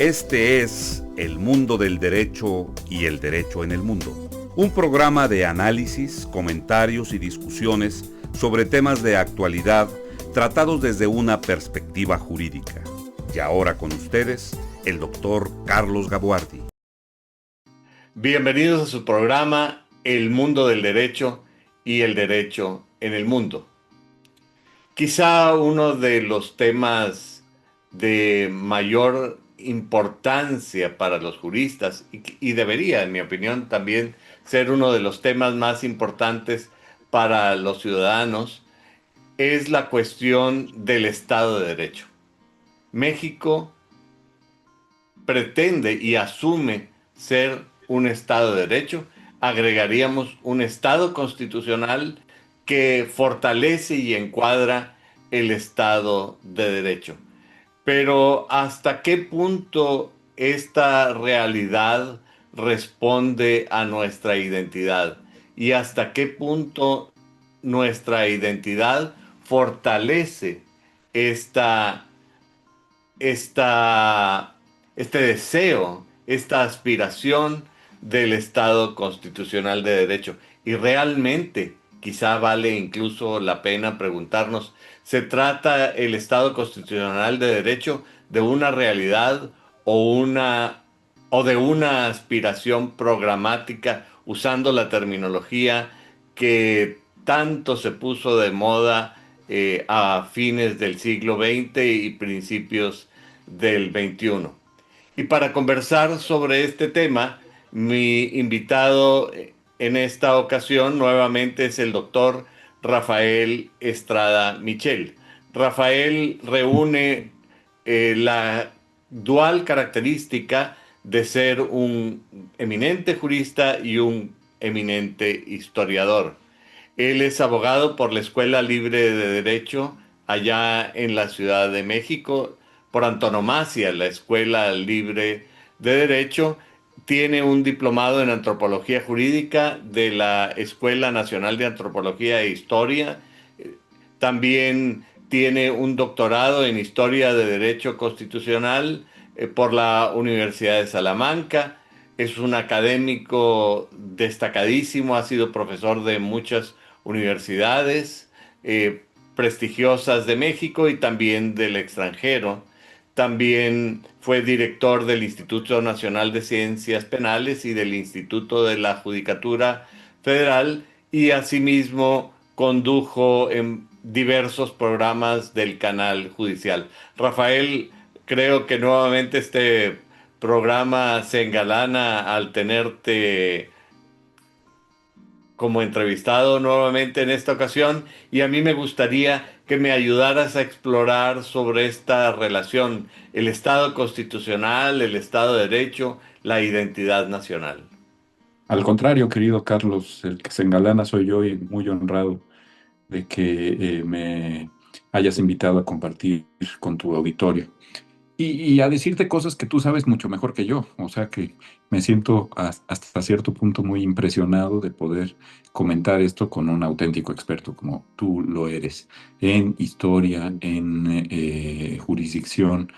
Este es El Mundo del Derecho y el Derecho en el Mundo, un programa de análisis, comentarios y discusiones sobre temas de actualidad tratados desde una perspectiva jurídica. Y ahora con ustedes, el doctor Carlos Gabuardi. Bienvenidos a su programa El Mundo del Derecho y el Derecho en el Mundo. Quizá uno de los temas de mayor importancia para los juristas y debería, en mi opinión, también ser uno de los temas más importantes para los ciudadanos, es la cuestión del Estado de Derecho. México pretende y asume ser un Estado de Derecho. Agregaríamos un Estado constitucional que fortalece y encuadra el Estado de Derecho. Pero ¿hasta qué punto esta realidad responde a nuestra identidad? ¿Y hasta qué punto nuestra identidad fortalece esta esta, este deseo, esta aspiración del Estado constitucional de derecho? Y realmente, quizá vale incluso la pena preguntarnos, ¿se trata el Estado constitucional de derecho de una realidad o de una aspiración programática usando la terminología que tanto se puso de moda a fines del siglo XX y principios del XXI? Y para conversar sobre este tema, mi invitado en esta ocasión nuevamente es el doctor Rafael Estrada Michel. Rafael reúne la dual característica de ser un eminente jurista y un eminente historiador. Él es abogado por la Escuela Libre de Derecho allá en la Ciudad de México, por antonomasia, la Escuela Libre de Derecho. Tiene un diplomado en Antropología Jurídica de la Escuela Nacional de Antropología e Historia. También tiene un doctorado en Historia de Derecho Constitucional por la Universidad de Salamanca. Es un académico destacadísimo, ha sido profesor de muchas universidades prestigiosas de México y también del extranjero. También fue director del Instituto Nacional de Ciencias Penales y del Instituto de la Judicatura Federal, y asimismo condujo en diversos programas del canal judicial. Rafael, creo que nuevamente este programa se engalana al tenerte como entrevistado nuevamente en esta ocasión, y a mí me gustaría que me ayudaras a explorar sobre esta relación, el Estado constitucional, el Estado de Derecho, la identidad nacional. Al contrario, querido Carlos, el que se engalana soy yo y muy honrado de que me hayas invitado a compartir con tu auditorio y a decirte cosas que tú sabes mucho mejor que yo. O sea que me siento hasta cierto punto muy impresionado de poder comentar esto con un auténtico experto como tú lo eres en historia, en jurisdicción,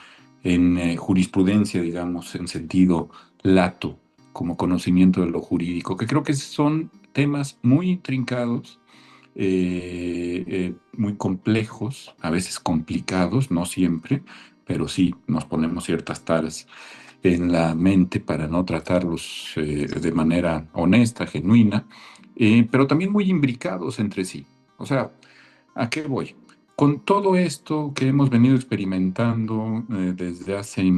en jurisprudencia, digamos, en sentido lato, como conocimiento de lo jurídico, que creo que son temas muy intrincados, muy complejos, a veces complicados, no siempre, pero sí nos ponemos ciertas taras en la mente para no tratarlos de manera honesta, genuina, pero también muy imbricados entre sí. O sea, ¿a qué voy? Con todo esto que hemos venido experimentando desde hace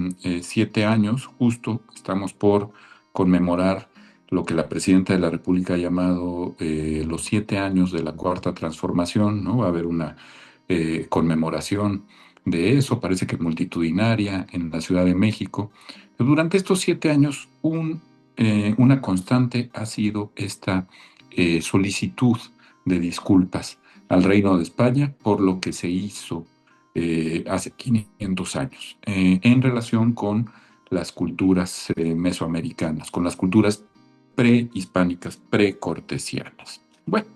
7 años, justo estamos por conmemorar lo que la presidenta de la República ha llamado los 7 años de la Cuarta Transformación, ¿no? Va a haber una conmemoración de eso, parece que multitudinaria en la Ciudad de México. Pero durante estos 7 años, una constante ha sido esta solicitud de disculpas al Reino de España por lo que se hizo hace 500 años en relación con las culturas mesoamericanas, con las culturas prehispánicas, precortesianas. Bueno,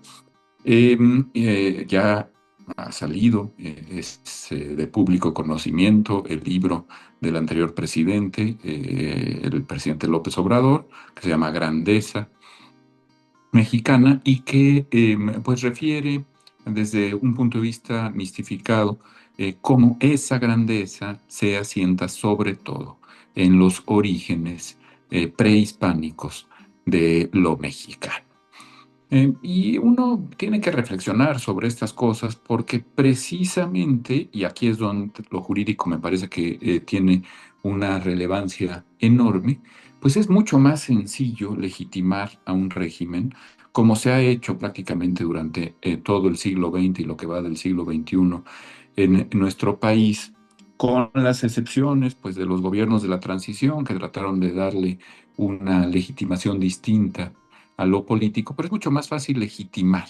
ya ha salido, es de público conocimiento el libro del anterior presidente, el presidente López Obrador, que se llama Grandeza Mexicana y que pues refiere desde un punto de vista mistificado cómo esa grandeza se asienta sobre todo en los orígenes prehispánicos de lo mexicano. Y uno tiene que reflexionar sobre estas cosas porque precisamente, y aquí es donde lo jurídico me parece que tiene una relevancia enorme, pues es mucho más sencillo legitimar a un régimen como se ha hecho prácticamente durante todo el siglo XX y lo que va del siglo XXI en nuestro país, con las excepciones pues, de los gobiernos de la transición que trataron de darle una legitimación distinta a lo político, pero es mucho más fácil legitimar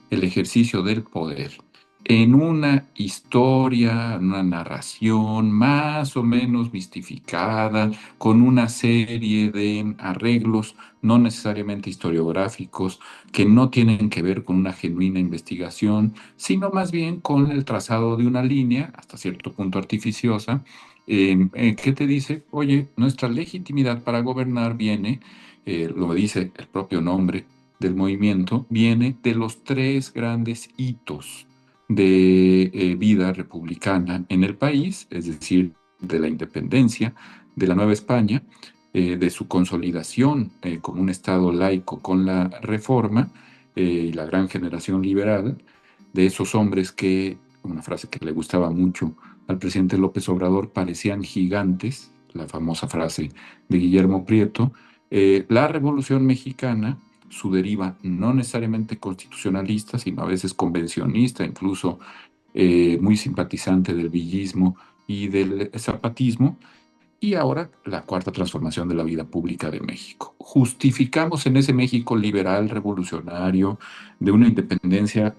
el ejercicio del poder en una historia, en una narración más o menos mistificada, con una serie de arreglos no necesariamente historiográficos, que no tienen que ver con una genuina investigación, sino más bien con el trazado de una línea, hasta cierto punto artificiosa, que te dice, oye, nuestra legitimidad para gobernar viene lo dice el propio nombre del movimiento, viene de los tres grandes hitos de vida republicana en el país, es decir, de la independencia de la Nueva España, de su consolidación como un Estado laico con la Reforma y la gran generación liberal, de esos hombres que, una frase que le gustaba mucho al presidente López Obrador, parecían gigantes, la famosa frase de Guillermo Prieto, la Revolución Mexicana, su deriva no necesariamente constitucionalista, sino a veces convencionista, incluso muy simpatizante del villismo y del zapatismo, y ahora la cuarta transformación de la vida pública de México. Justificamos en ese México liberal, revolucionario, de una independencia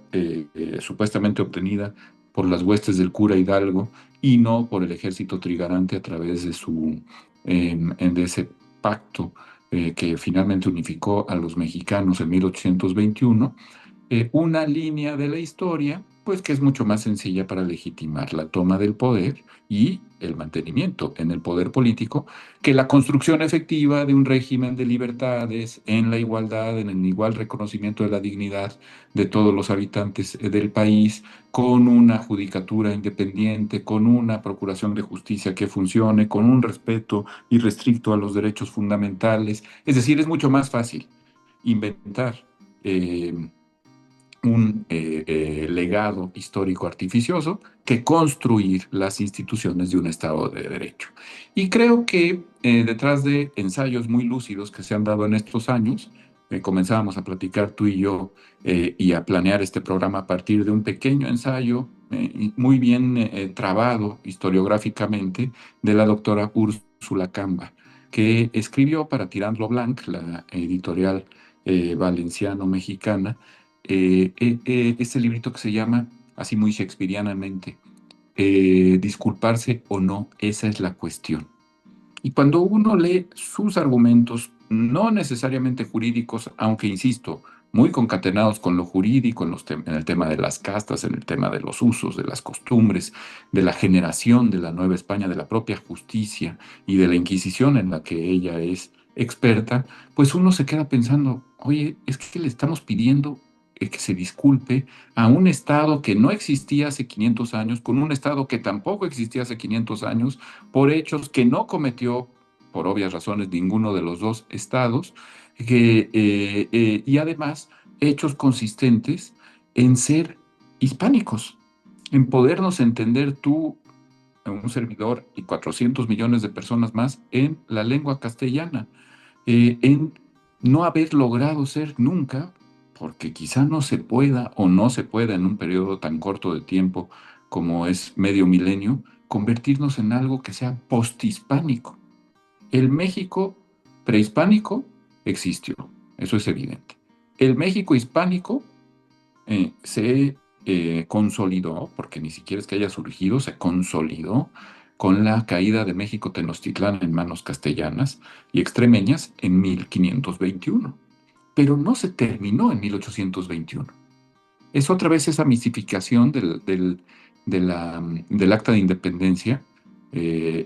supuestamente obtenida por las huestes del cura Hidalgo y no por el ejército trigarante a través de de ese pacto que finalmente unificó a los mexicanos en 1821, una línea de la historia, pues que es mucho más sencilla para legitimar la toma del poder y el mantenimiento en el poder político que la construcción efectiva de un régimen de libertades en la igualdad, en el igual reconocimiento de la dignidad de todos los habitantes del país, con una judicatura independiente, con una procuración de justicia que funcione, con un respeto irrestricto a los derechos fundamentales. Es decir, es mucho más fácil inventar un legado histórico artificioso que construir las instituciones de un Estado de Derecho. Y creo que detrás de ensayos muy lúcidos que se han dado en estos años, comenzábamos a platicar tú y yo y a planear este programa a partir de un pequeño ensayo muy bien trabado historiográficamente de la doctora Úrsula Camba, que escribió para Tirant lo Blanc, la editorial valenciano-mexicana, este librito que se llama, así muy shakespearianamente, disculparse o no, esa es la cuestión. Y cuando uno lee sus argumentos, no necesariamente jurídicos, aunque insisto, muy concatenados con lo jurídico, en el tema de las castas, en el tema de los usos, de las costumbres, de la generación de la Nueva España, de la propia justicia y de la Inquisición en la que ella es experta, pues uno se queda pensando, oye, es que le estamos pidiendo que se disculpe a un Estado que no existía hace 500 años, con un Estado que tampoco existía hace 500 años, por hechos que no cometió, por obvias razones, ninguno de los dos estados, y además hechos consistentes en ser hispánicos, en podernos entender tú, un servidor y 400 millones de personas más en la lengua castellana, en no haber logrado ser nunca, porque quizá no se pueda o no se pueda en un periodo tan corto de tiempo como es medio milenio, convertirnos en algo que sea posthispánico. El México prehispánico existió, eso es evidente. El México hispánico se consolidó, porque ni siquiera es que haya surgido, se consolidó con la caída de México Tenochtitlán en manos castellanas y extremeñas en 1521. Pero no se terminó en 1821. Es otra vez esa mistificación del acta de independencia,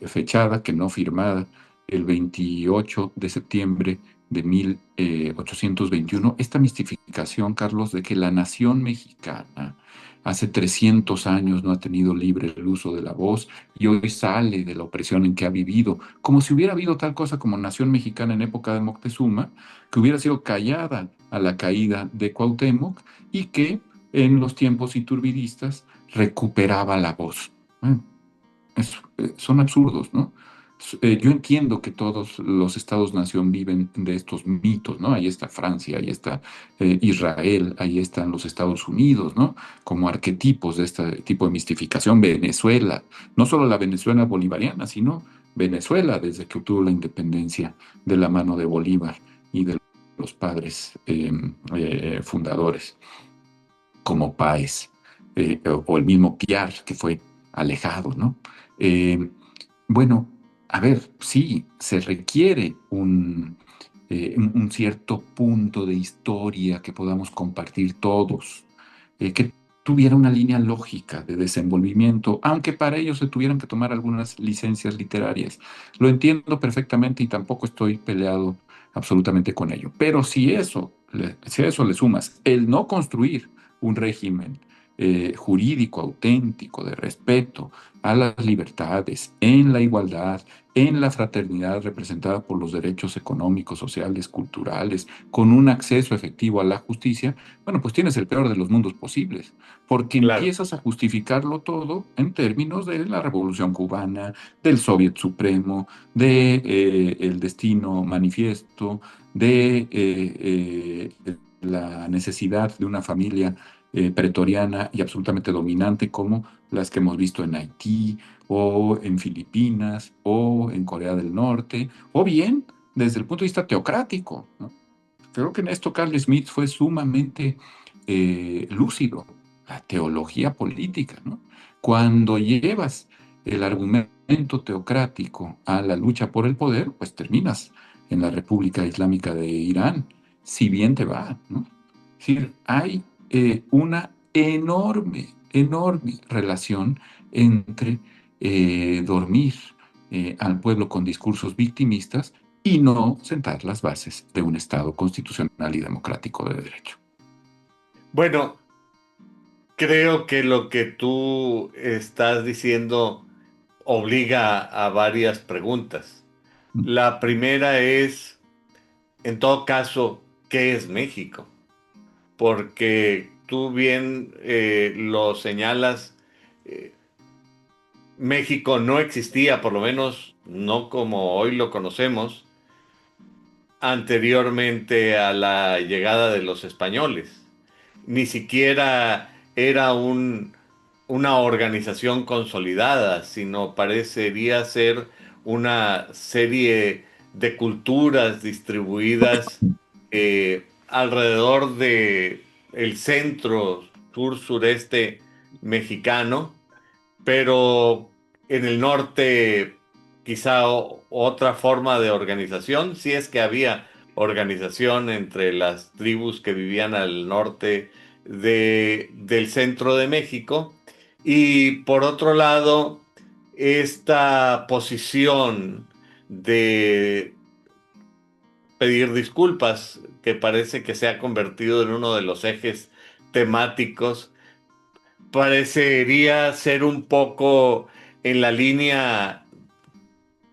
fechada, que no firmada, el 28 de septiembre de 1821. Esta mistificación, Carlos, de que la nación mexicana hace 300 años no ha tenido libre el uso de la voz y hoy sale de la opresión en que ha vivido, como si hubiera habido tal cosa como nación mexicana en época de Moctezuma, que hubiera sido callada a la caída de Cuauhtémoc y que en los tiempos iturbidistas recuperaba la voz. Mm, son absurdos, ¿no? Yo entiendo que todos los estados-nación viven de estos mitos, ¿no? Ahí está Francia, ahí está Israel, ahí están los Estados Unidos, ¿no? Como arquetipos de este tipo de mistificación. Venezuela, no solo la Venezuela bolivariana, sino Venezuela desde que obtuvo la independencia de la mano de Bolívar y de los padres fundadores, como Páez, o el mismo Piar, que fue alejado, ¿no? Eh, bueno, a ver, sí, se requiere un cierto punto de historia que podamos compartir todos, que tuviera una línea lógica de desenvolvimiento, aunque para ello se tuvieran que tomar algunas licencias literarias. Lo entiendo perfectamente y tampoco estoy peleado absolutamente con ello. Pero si a eso le sumas el no construir un régimen jurídico auténtico de respeto a las libertades, en la igualdad, en la fraternidad representada por los derechos económicos, sociales, culturales, con un acceso efectivo a la justicia, bueno, pues tienes el peor de los mundos posibles, porque Claro, empiezas a justificarlo todo en términos de la Revolución Cubana, del Soviet Supremo, de el destino manifiesto, de la necesidad de una familia pretoriana y absolutamente dominante como las que hemos visto en Haití o en Filipinas o en Corea del Norte, o bien desde el punto de vista teocrático, ¿no? Creo que en esto Carl Smith fue sumamente lúcido, la teología política, ¿no? Cuando llevas el argumento teocrático a la lucha por el poder, pues terminas en la República Islámica de Irán, si bien te va, ¿no? Es decir, hay una enorme relación entre dormir al pueblo con discursos victimistas y no sentar las bases de un Estado constitucional y democrático de derecho. bueno, creo que lo que tú estás diciendo obliga a varias preguntas. La primera es, en todo caso, ¿qué es México? Porque tú bien lo señalas, eh, México no existía, por lo menos no como hoy lo conocemos, anteriormente a la llegada de los españoles. Ni siquiera era una organización consolidada, sino parecería ser una serie de culturas distribuidas alrededor de el centro, sur, sureste mexicano, pero en el norte quizá otra forma de organización, si es que había organización entre las tribus que vivían al norte del centro de México. Y por otro lado, esta posición de pedir disculpas, que parece que se ha convertido en uno de los ejes temáticos, parecería ser un poco en la línea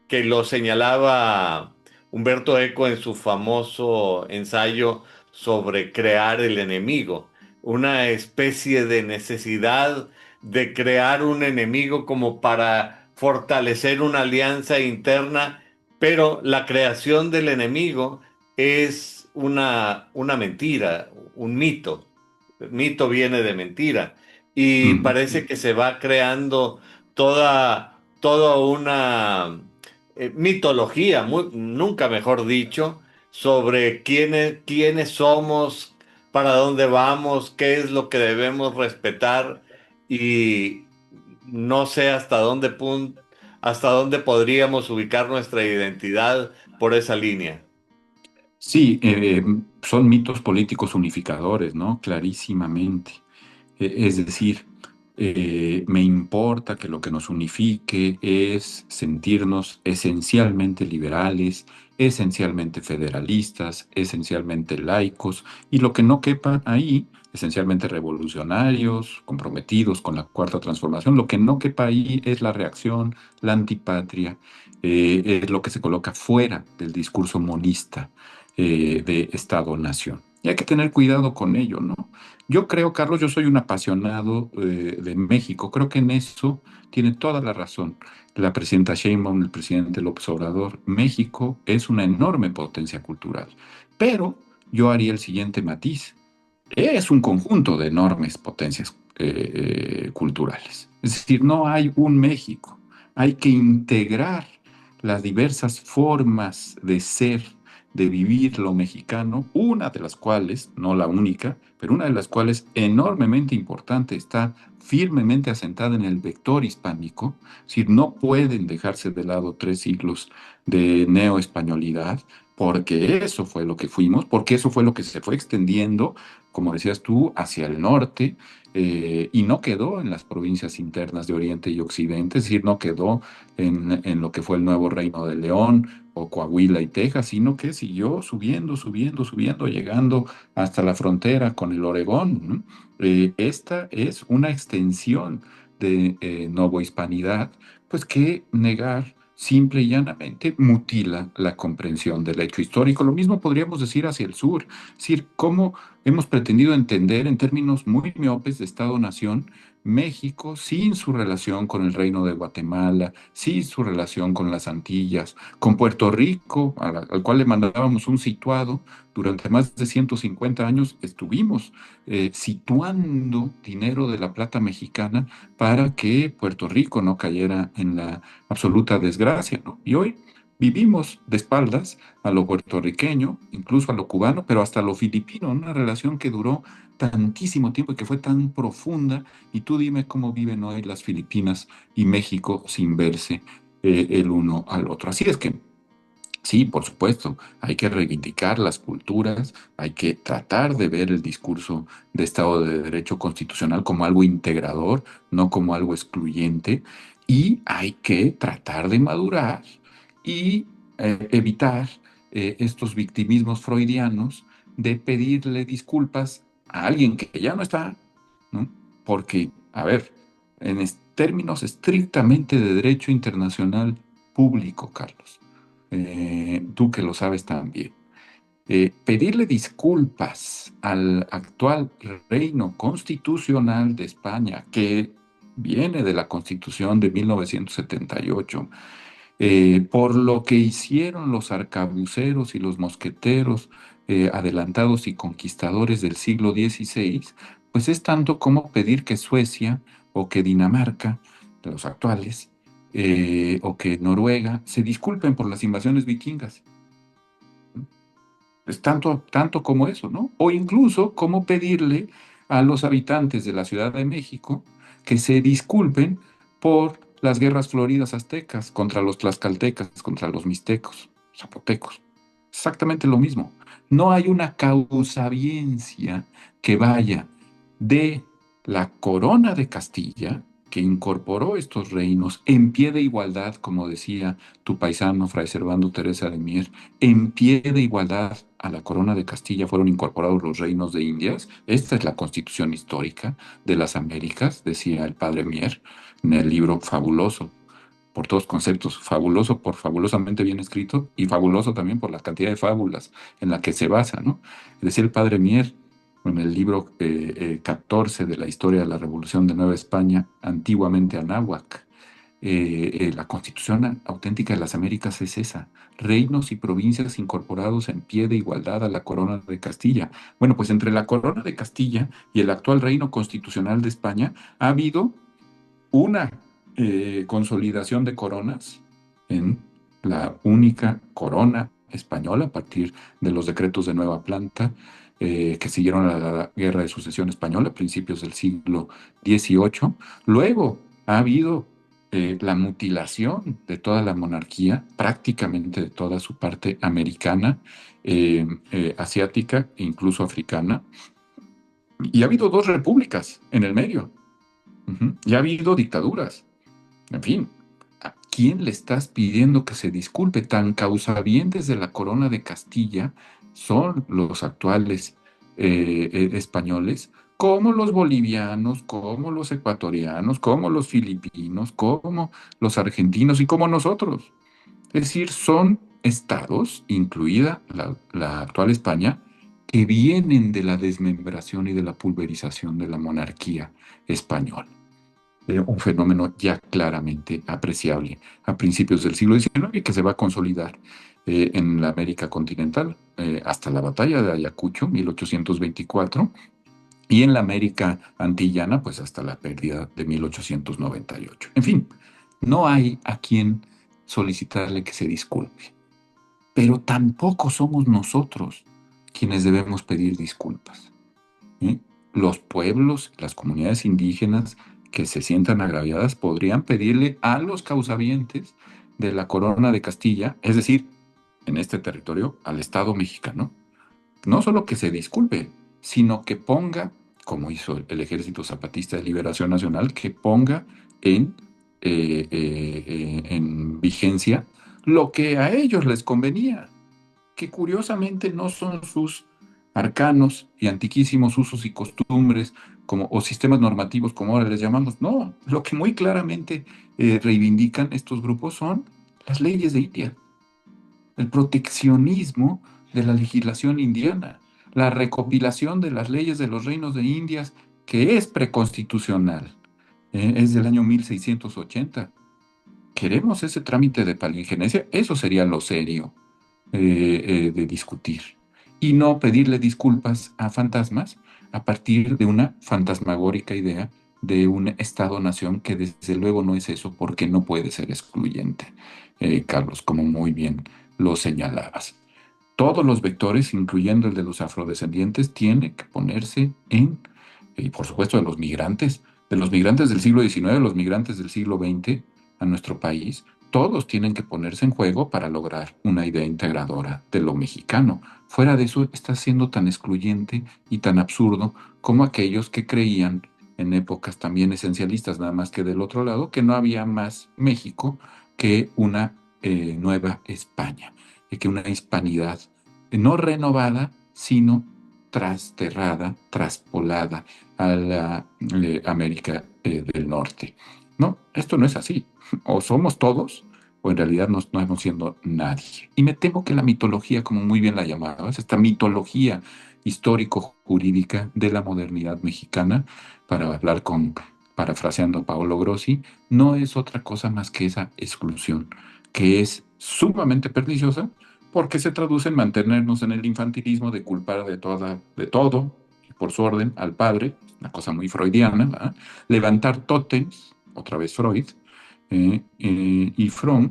que lo señalaba Humberto Eco en su famoso ensayo sobre crear el enemigo, una especie de necesidad de crear un enemigo como para fortalecer una alianza interna, pero la creación del enemigo es una mentira, un mito. El mito viene de mentira y Mm. parece que se va creando toda una mitología, nunca mejor dicho, sobre quiénes somos, para dónde vamos, qué es lo que debemos respetar y no sé hasta dónde podríamos ubicar nuestra identidad por esa línea. Sí, son mitos políticos unificadores, ¿no? Clarísimamente. Es decir, me importa que lo que nos unifique es sentirnos esencialmente liberales, esencialmente federalistas, esencialmente laicos, y lo que no quepa ahí, esencialmente revolucionarios, comprometidos con la cuarta transformación, lo que no quepa ahí es la reacción, la antipatria, es lo que se coloca fuera del discurso monista de Estado-nación. Y hay que tener cuidado con ello, ¿no? Yo creo, Carlos, yo soy un apasionado de México. Creo que en eso tiene toda la razón la presidenta Sheinbaum, el presidente López Obrador. México es una enorme potencia cultural. Pero yo haría el siguiente matiz. Es un conjunto de enormes potencias culturales. Es decir, no hay un México. Hay que integrar las diversas formas de ser, de vivir lo mexicano, una de las cuales, no la única, pero una de las cuales enormemente importante, está firmemente asentada en el vector hispánico. Es decir, no pueden dejarse de lado 3 siglos de neoespañolidad, porque eso fue lo que fuimos, porque eso fue lo que se fue extendiendo, como decías tú, hacia el norte, y no quedó en las provincias internas de Oriente y Occidente, es decir, no quedó en lo que fue el nuevo Reino de León o Coahuila y Texas, sino que siguió subiendo, subiendo, subiendo, llegando hasta la frontera con el Oregón, ¿no? Esta es una extensión de novohispanidad, pues que negar simple y llanamente mutila la comprensión del hecho histórico. Lo mismo podríamos decir hacia el sur, es decir, cómo hemos pretendido entender en términos muy miopes de Estado-nación México sin su relación con el Reino de Guatemala, sin su relación con las Antillas, con Puerto Rico, al cual le mandábamos un situado. Durante más de 150 años estuvimos situando dinero de la plata mexicana para que Puerto Rico no cayera en la absoluta desgracia, ¿no? Y hoy vivimos de espaldas a lo puertorriqueño, incluso a lo cubano, pero hasta a lo filipino, una relación que duró tantísimo tiempo y que fue tan profunda. Y tú dime cómo viven hoy las Filipinas y México sin verse el uno al otro. Así es que sí, por supuesto, hay que reivindicar las culturas, hay que tratar de ver el discurso de Estado de Derecho constitucional como algo integrador, no como algo excluyente, y hay que tratar de madurar y evitar estos victimismos freudianos de pedirle disculpas a alguien que ya no está, ¿no? Porque, a ver, términos estrictamente de derecho internacional público, Carlos, tú que lo sabes también, pedirle disculpas al actual reino constitucional de España, que viene de la Constitución de 1978, por lo que hicieron los arcabuceros y los mosqueteros adelantados y conquistadores del siglo XVI, pues es tanto como pedir que Suecia o que Dinamarca, de los actuales, o que Noruega se disculpen por las invasiones vikingas. Es tanto, tanto como eso, ¿no? O incluso como pedirle a los habitantes de la Ciudad de México que se disculpen por las guerras floridas aztecas contra los tlaxcaltecas, contra los mixtecos, zapotecos. Exactamente lo mismo. No hay una causabiencia que vaya de la corona de Castilla, que incorporó estos reinos en pie de igualdad, como decía tu paisano Fray Servando Teresa de Mier, en pie de igualdad a la corona de Castilla fueron incorporados los reinos de Indias. Esta es la constitución histórica de las Américas, decía el padre Mier en el libro fabuloso, por todos conceptos, fabuloso por fabulosamente bien escrito y fabuloso también por la cantidad de fábulas en la que se basa, ¿no? Decía el padre Mier en el libro 14 de la historia de la Revolución de Nueva España, antiguamente Anáhuac. La constitución auténtica de las Américas es esa: reinos y provincias incorporados en pie de igualdad a la corona de Castilla. Bueno, pues entre la corona de Castilla y el actual reino constitucional de España ha habido una consolidación de coronas en la única corona española a partir de los decretos de Nueva Planta que siguieron a la Guerra de Sucesión Española a principios del siglo XVIII. Luego ha habido la mutilación de toda la monarquía, prácticamente de toda su parte americana, asiática e incluso africana. Y ha habido dos repúblicas en el medio. Y ha habido dictaduras. En fin, ¿a quién le estás pidiendo que se disculpe? Tan causavientes de la corona de Castilla son los actuales españoles, como los bolivianos, como los ecuatorianos, como los filipinos, como los argentinos y como nosotros. Es decir, son estados, incluida la actual España, que vienen de la desmembración y de la pulverización de la monarquía española. Un fenómeno ya claramente apreciable a principios del siglo XIX y que se va a consolidar en la América continental hasta la batalla de Ayacucho, 1824, y en la América antillana, pues hasta la pérdida de 1898. En fin, no hay a quien solicitarle que se disculpe, pero tampoco somos nosotros quienes debemos pedir disculpas. ¿Eh? Los pueblos, las comunidades indígenas que se sientan agraviadas podrían pedirle a los causavientes de la corona de Castilla, es decir, en este territorio, al Estado mexicano, no solo que se disculpe, sino que ponga, como hizo el Ejército Zapatista de Liberación Nacional, que ponga en vigencia lo que a ellos les convenía, que curiosamente no son sus arcanos y antiquísimos usos y costumbres como, o sistemas normativos, como ahora les llamamos. No, lo que muy claramente reivindican estos grupos son las leyes de India, el proteccionismo de la legislación indiana, la recopilación de las leyes de los reinos de Indias, que es preconstitucional, es del año 1680. ¿Queremos ese trámite de palingenesia? Eso sería lo serio de discutir y no pedirle disculpas a fantasmas a partir de una fantasmagórica idea de un Estado-nación que desde luego no es eso porque no puede ser excluyente, Carlos, como muy bien lo señalabas. Todos los vectores, incluyendo el de los afrodescendientes, tienen que ponerse y por supuesto de los migrantes del siglo XIX, los migrantes del siglo XX a nuestro país, todos tienen que ponerse en juego para lograr una idea integradora de lo mexicano. Fuera de eso, está siendo tan excluyente y tan absurdo como aquellos que creían en épocas también esencialistas, nada más que del otro lado, que no había más México que una nueva España, y que una hispanidad no renovada, sino trasterrada, traspolada a la América del Norte. No, esto no es así. O somos todos, o en realidad no estamos siendo nadie. Y me temo que la mitología, como muy bien la llamabas, esta mitología histórico-jurídica de la modernidad mexicana, para hablar parafraseando a Paolo Grossi, no es otra cosa más que esa exclusión, que es sumamente perniciosa porque se traduce en mantenernos en el infantilismo de culpar de todo, y por su orden, al padre, una cosa muy freudiana, ¿verdad? Levantar tótems, otra vez Freud, y Fromm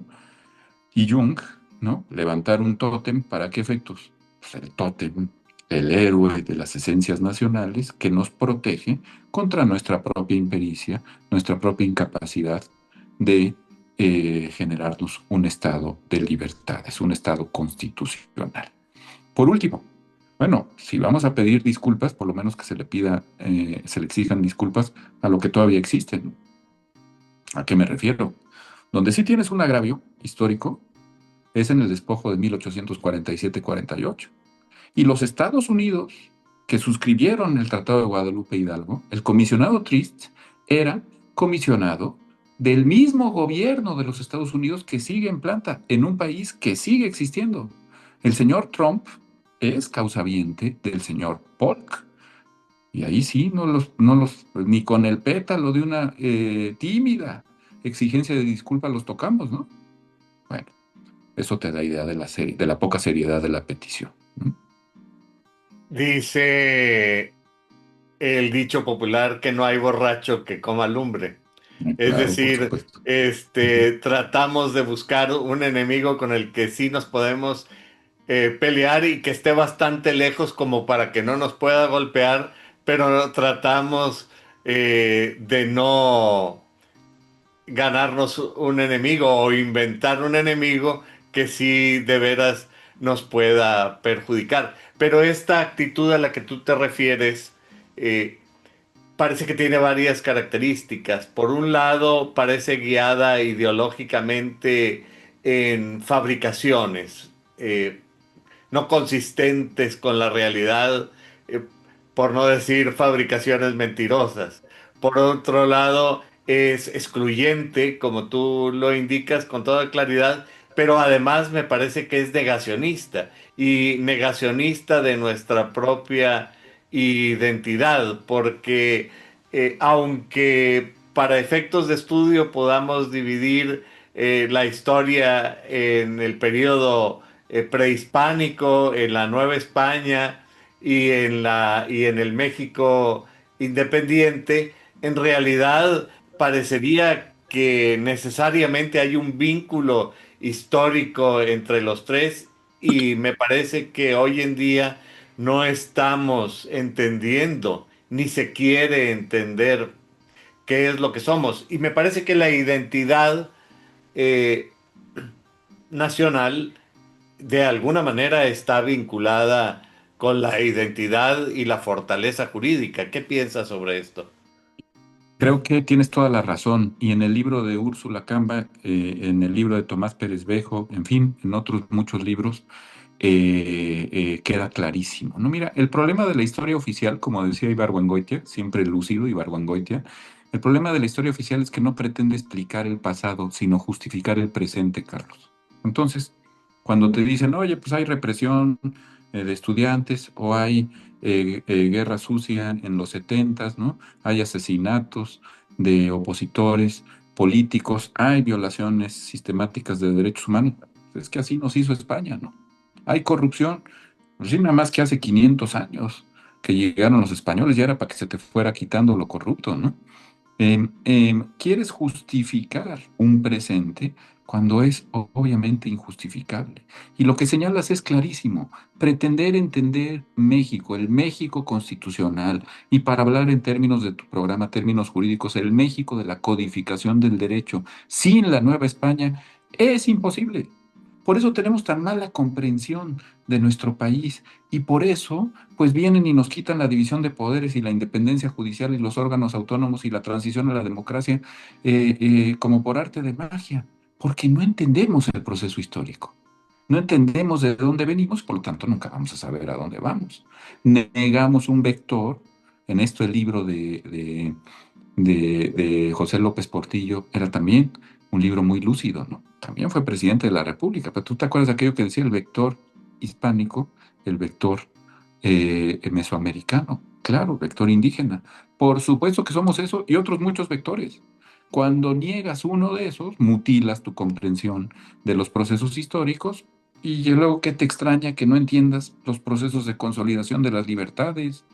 y Jung, ¿no? Levantar un tótem, ¿para qué efectos? Pues el tótem, el héroe de las esencias nacionales que nos protege contra nuestra propia impericia, nuestra propia incapacidad de generarnos un estado de libertades, un estado constitucional. Por último, bueno, si vamos a pedir disculpas, por lo menos que se le exijan disculpas a lo que todavía existe. ¿A qué me refiero? Donde sí tienes un agravio histórico es en el despojo de 1847-48. Y los Estados Unidos, que suscribieron el Tratado de Guadalupe Hidalgo, el comisionado Trist era comisionado del mismo gobierno de los Estados Unidos que sigue en planta, en un país que sigue existiendo. El señor Trump es causaviente del señor Polk. Y ahí sí, ni con el pétalo de una tímida exigencia de disculpa los tocamos, ¿no? Bueno, eso te da idea de la poca seriedad de la petición, ¿no? Dice el dicho popular que no hay borracho que coma lumbre. Es Claro, por decir, supuesto. Ujú. tratamos de buscar un enemigo con el que sí nos podemos pelear y que esté bastante lejos como para que no nos pueda golpear, pero tratamos de no ganarnos un enemigo o inventar un enemigo que sí de veras nos pueda perjudicar. Pero esta actitud a la que tú te refieres eh, parece que tiene varias características. Por un lado, parece guiada ideológicamente en fabricaciones no consistentes con la realidad, eh, por no decir fabricaciones mentirosas. Por otro lado, es excluyente, como tú lo indicas con toda claridad, pero además me parece que es negacionista y negacionista de nuestra propia identidad, porque aunque para efectos de estudio podamos dividir la historia en el periodo prehispánico, en la Nueva España y en el México independiente, en realidad parecería que necesariamente hay un vínculo histórico entre los tres y me parece que hoy en día no estamos entendiendo ni se quiere entender qué es lo que somos. Y me parece que la identidad eh, nacional de alguna manera está vinculada con la identidad y la fortaleza jurídica. ¿Qué piensas sobre esto? Creo que tienes toda la razón. Y en el libro de Úrsula Camba, en el libro de Tomás Pérez Bejo, en fin, en otros muchos libros, queda clarísimo. No, mira, el problema de la historia oficial, como decía Ibargüengoitia, siempre lúcido Ibargüengoitia, el problema de la historia oficial es que no pretende explicar el pasado, sino justificar el presente, Carlos. Entonces, cuando te dicen, oye, pues hay represión de estudiantes o hay guerra sucia en los setentas, ¿no? Hay asesinatos de opositores políticos, hay violaciones sistemáticas de derechos humanos. Es que así nos hizo España, ¿no? Hay corrupción. Pues sí, nada más que hace 500 años que llegaron los españoles, ya era para que se te fuera quitando lo corrupto, ¿no? Quieres justificar un presente cuando es obviamente injustificable. Y lo que señalas es clarísimo. Pretender entender México, el México constitucional, y para hablar en términos de tu programa, términos jurídicos, el México de la codificación del derecho, sin la Nueva España, es imposible. Por eso tenemos tan mala comprensión de nuestro país y por eso pues vienen y nos quitan la división de poderes y la independencia judicial y los órganos autónomos y la transición a la democracia como por arte de magia, porque no entendemos el proceso histórico. No entendemos de dónde venimos, por lo tanto nunca vamos a saber a dónde vamos. Negamos un vector, en esto el libro de José López Portillo era también un libro muy lúcido, ¿no? También fue presidente de la República, pero tú te acuerdas de aquello que decía el vector hispánico, el vector mesoamericano, claro, vector indígena. Por supuesto que somos eso y otros muchos vectores. Cuando niegas uno de esos, mutilas tu comprensión de los procesos históricos y luego, ¿qué te extraña que no entiendas los procesos de consolidación de las libertades?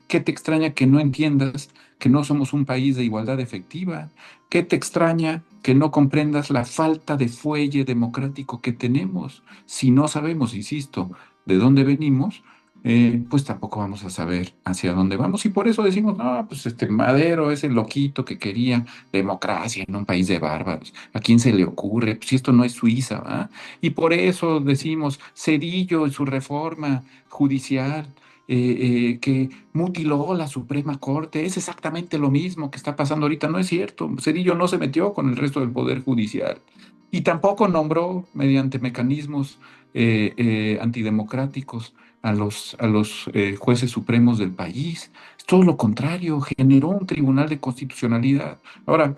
¿Qué te extraña que no entiendas que no somos un país de igualdad efectiva? ¿Qué te extraña que no comprendas la falta de fuelle democrático que tenemos? Si no sabemos, insisto, de dónde venimos, pues tampoco vamos a saber hacia dónde vamos. Y por eso decimos, no, pues este Madero es el loquito que quería democracia en un país de bárbaros. ¿A quién se le ocurre? Pues si esto no es Suiza, ¿va? Y por eso decimos, Cedillo en su reforma judicial que mutiló la Suprema Corte. Es exactamente lo mismo que está pasando ahorita. No es cierto. Cedillo no se metió con el resto del Poder Judicial y tampoco nombró mediante mecanismos antidemocráticos a los jueces supremos del país. Es todo lo contrario, generó un tribunal de constitucionalidad. Ahora,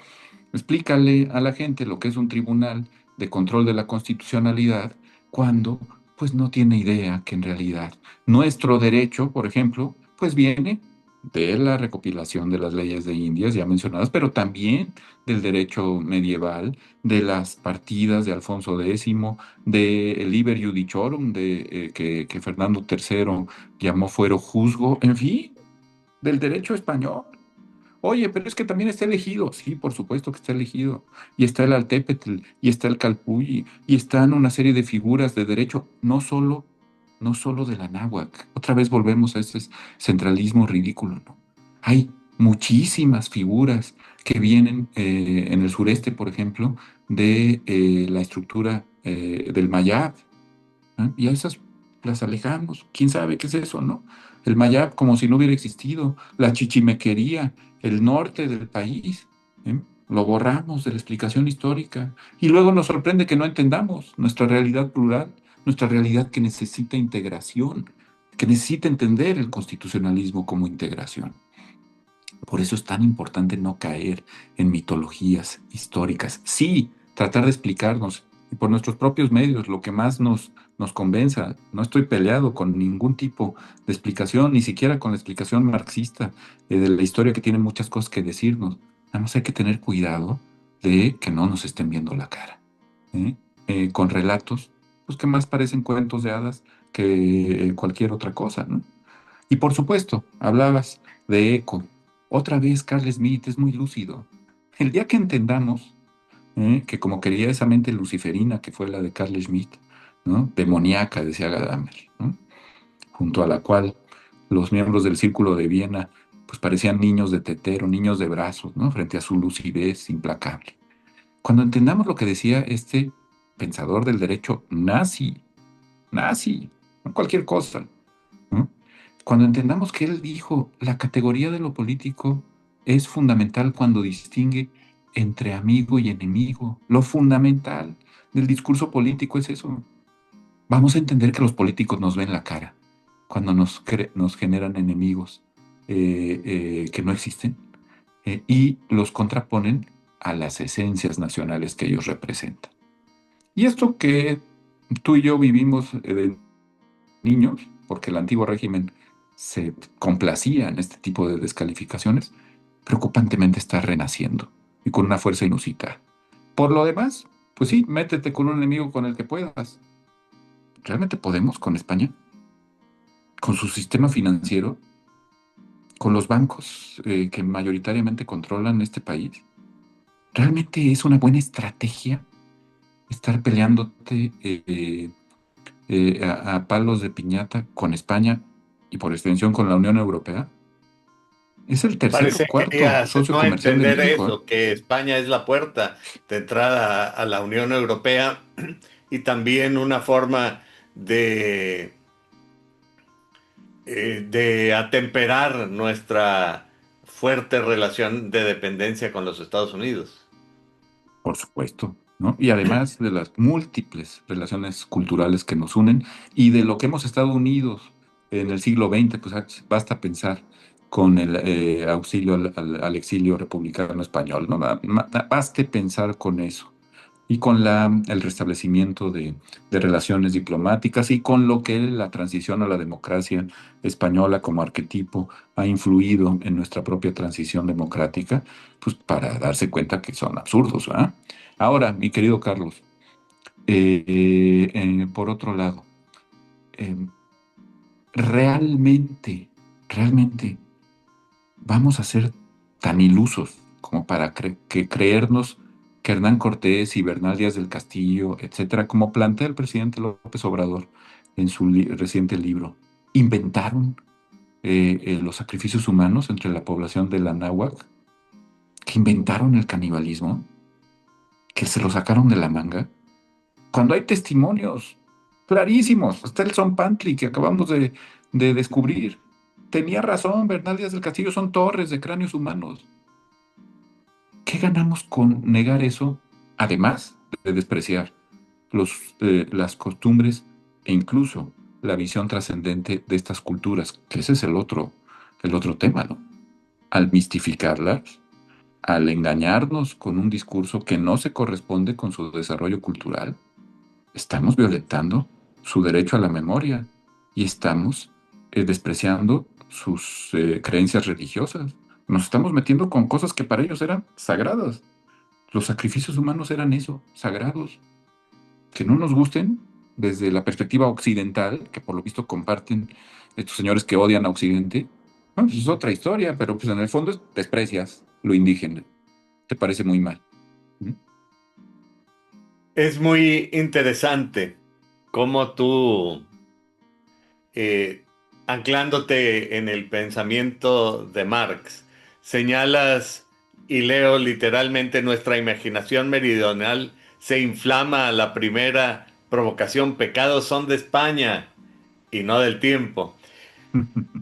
explícale a la gente lo que es un tribunal de control de la constitucionalidad cuando pues no tiene idea que en realidad nuestro derecho, por ejemplo, pues viene de la recopilación de las leyes de Indias ya mencionadas, pero también del derecho medieval, de las partidas de Alfonso X, del Liber Iudiciorum que Fernando III llamó fuero juzgo, en fin, del derecho español. Oye, pero es que también está elegido. Sí, por supuesto que está elegido. Y está el Altépetl, y está el Calpulli, y están una serie de figuras de derecho, no solo de la náhuatl. Otra vez volvemos a ese centralismo ridículo, ¿no? Hay muchísimas figuras que vienen en el sureste, por ejemplo, de la estructura del Mayab, ¿eh? Y a esas las alejamos. ¿Quién sabe qué es eso, no? El Mayab como si no hubiera existido, la chichimequería, el norte del país, ¿eh? Lo borramos de la explicación histórica y luego nos sorprende que no entendamos nuestra realidad plural, nuestra realidad que necesita integración, que necesita entender el constitucionalismo como integración. Por eso es tan importante no caer en mitologías históricas. Sí, tratar de explicarnos y por nuestros propios medios lo que más nos convenza. No estoy peleado con ningún tipo de explicación, ni siquiera con la explicación marxista de la historia que tiene muchas cosas que decirnos. Nada más hay que tener cuidado de que no nos estén viendo la cara. ¿Eh? Con relatos, pues que más parecen cuentos de hadas que cualquier otra cosa, ¿no? Y por supuesto, hablabas de eco. Otra vez, Carl Smith es muy lúcido. El día que entendamos que como quería esa mente luciferina que fue la de Carl Schmitt, ¿no? Demoníaca, decía Gadamer, ¿no? Junto a la cual los miembros del Círculo de Viena pues parecían niños de tetero, niños de brazos, ¿no? Frente a su lucidez implacable. Cuando entendamos lo que decía este pensador del derecho nazi, no cualquier cosa, ¿no? Cuando entendamos que él dijo, la categoría de lo político es fundamental cuando distingue entre amigo y enemigo. Lo fundamental del discurso político es eso. Vamos a entender que los políticos nos ven la cara cuando nos generan enemigos que no existen y los contraponen a las esencias nacionales que ellos representan. Y esto que tú y yo vivimos de niños, porque el antiguo régimen se complacía en este tipo de descalificaciones, preocupantemente está renaciendo y con una fuerza inusitada. Por lo demás, pues sí, métete con un enemigo con el que puedas. ¿Realmente podemos con España? ¿Con su sistema financiero? ¿Con los bancos que mayoritariamente controlan este país? ¿Realmente es una buena estrategia estar peleándote a palos de piñata con España y por extensión con la Unión Europea? Es el tercer o Parece que cuarto querías socio no comercial de entender México, ¿eh? eso, que España es la puerta de entrada a la Unión Europea y también una forma de, de atemperar nuestra fuerte relación de dependencia con los Estados Unidos. Por supuesto, ¿no? Y además de las múltiples relaciones culturales que nos unen y de lo que hemos estado unidos en el siglo XX, pues basta pensar con el auxilio al exilio republicano español, ¿no? Baste pensar con eso y con el restablecimiento de relaciones diplomáticas y con lo que la transición a la democracia española como arquetipo ha influido en nuestra propia transición democrática, pues para darse cuenta que son absurdos, ¿ah? Ahora, mi querido Carlos, por otro lado, eh, realmente vamos a ser tan ilusos como para creernos que Hernán Cortés y Bernal Díaz del Castillo, etcétera, como plantea el presidente López Obrador en su reciente libro, inventaron los sacrificios humanos entre la población de la náhuatl, que inventaron el canibalismo, que se lo sacaron de la manga, cuando hay testimonios clarísimos. Está el Son Pantli que acabamos de descubrir. Tenía razón, Bernal Díaz del Castillo, son torres de cráneos humanos. ¿Qué ganamos con negar eso? Además de despreciar las costumbres e incluso la visión trascendente de estas culturas, que ese es el otro tema, ¿no? Al mistificarlas, al engañarnos con un discurso que no se corresponde con su desarrollo cultural, estamos violentando su derecho a la memoria y estamos despreciando sus creencias religiosas. Nos estamos metiendo con cosas que para ellos eran sagradas. Los sacrificios humanos eran eso, sagrados. Que no nos gusten desde la perspectiva occidental, que por lo visto comparten estos señores que odian a Occidente, bueno, pues es otra historia, pero pues en el fondo desprecias lo indígena. Te parece muy mal. ¿Mm? Es muy interesante cómo tú, eh, anclándote en el pensamiento de Marx, señalas y leo literalmente nuestra imaginación meridional se inflama a la primera provocación, pecados son de España. y no del tiempo.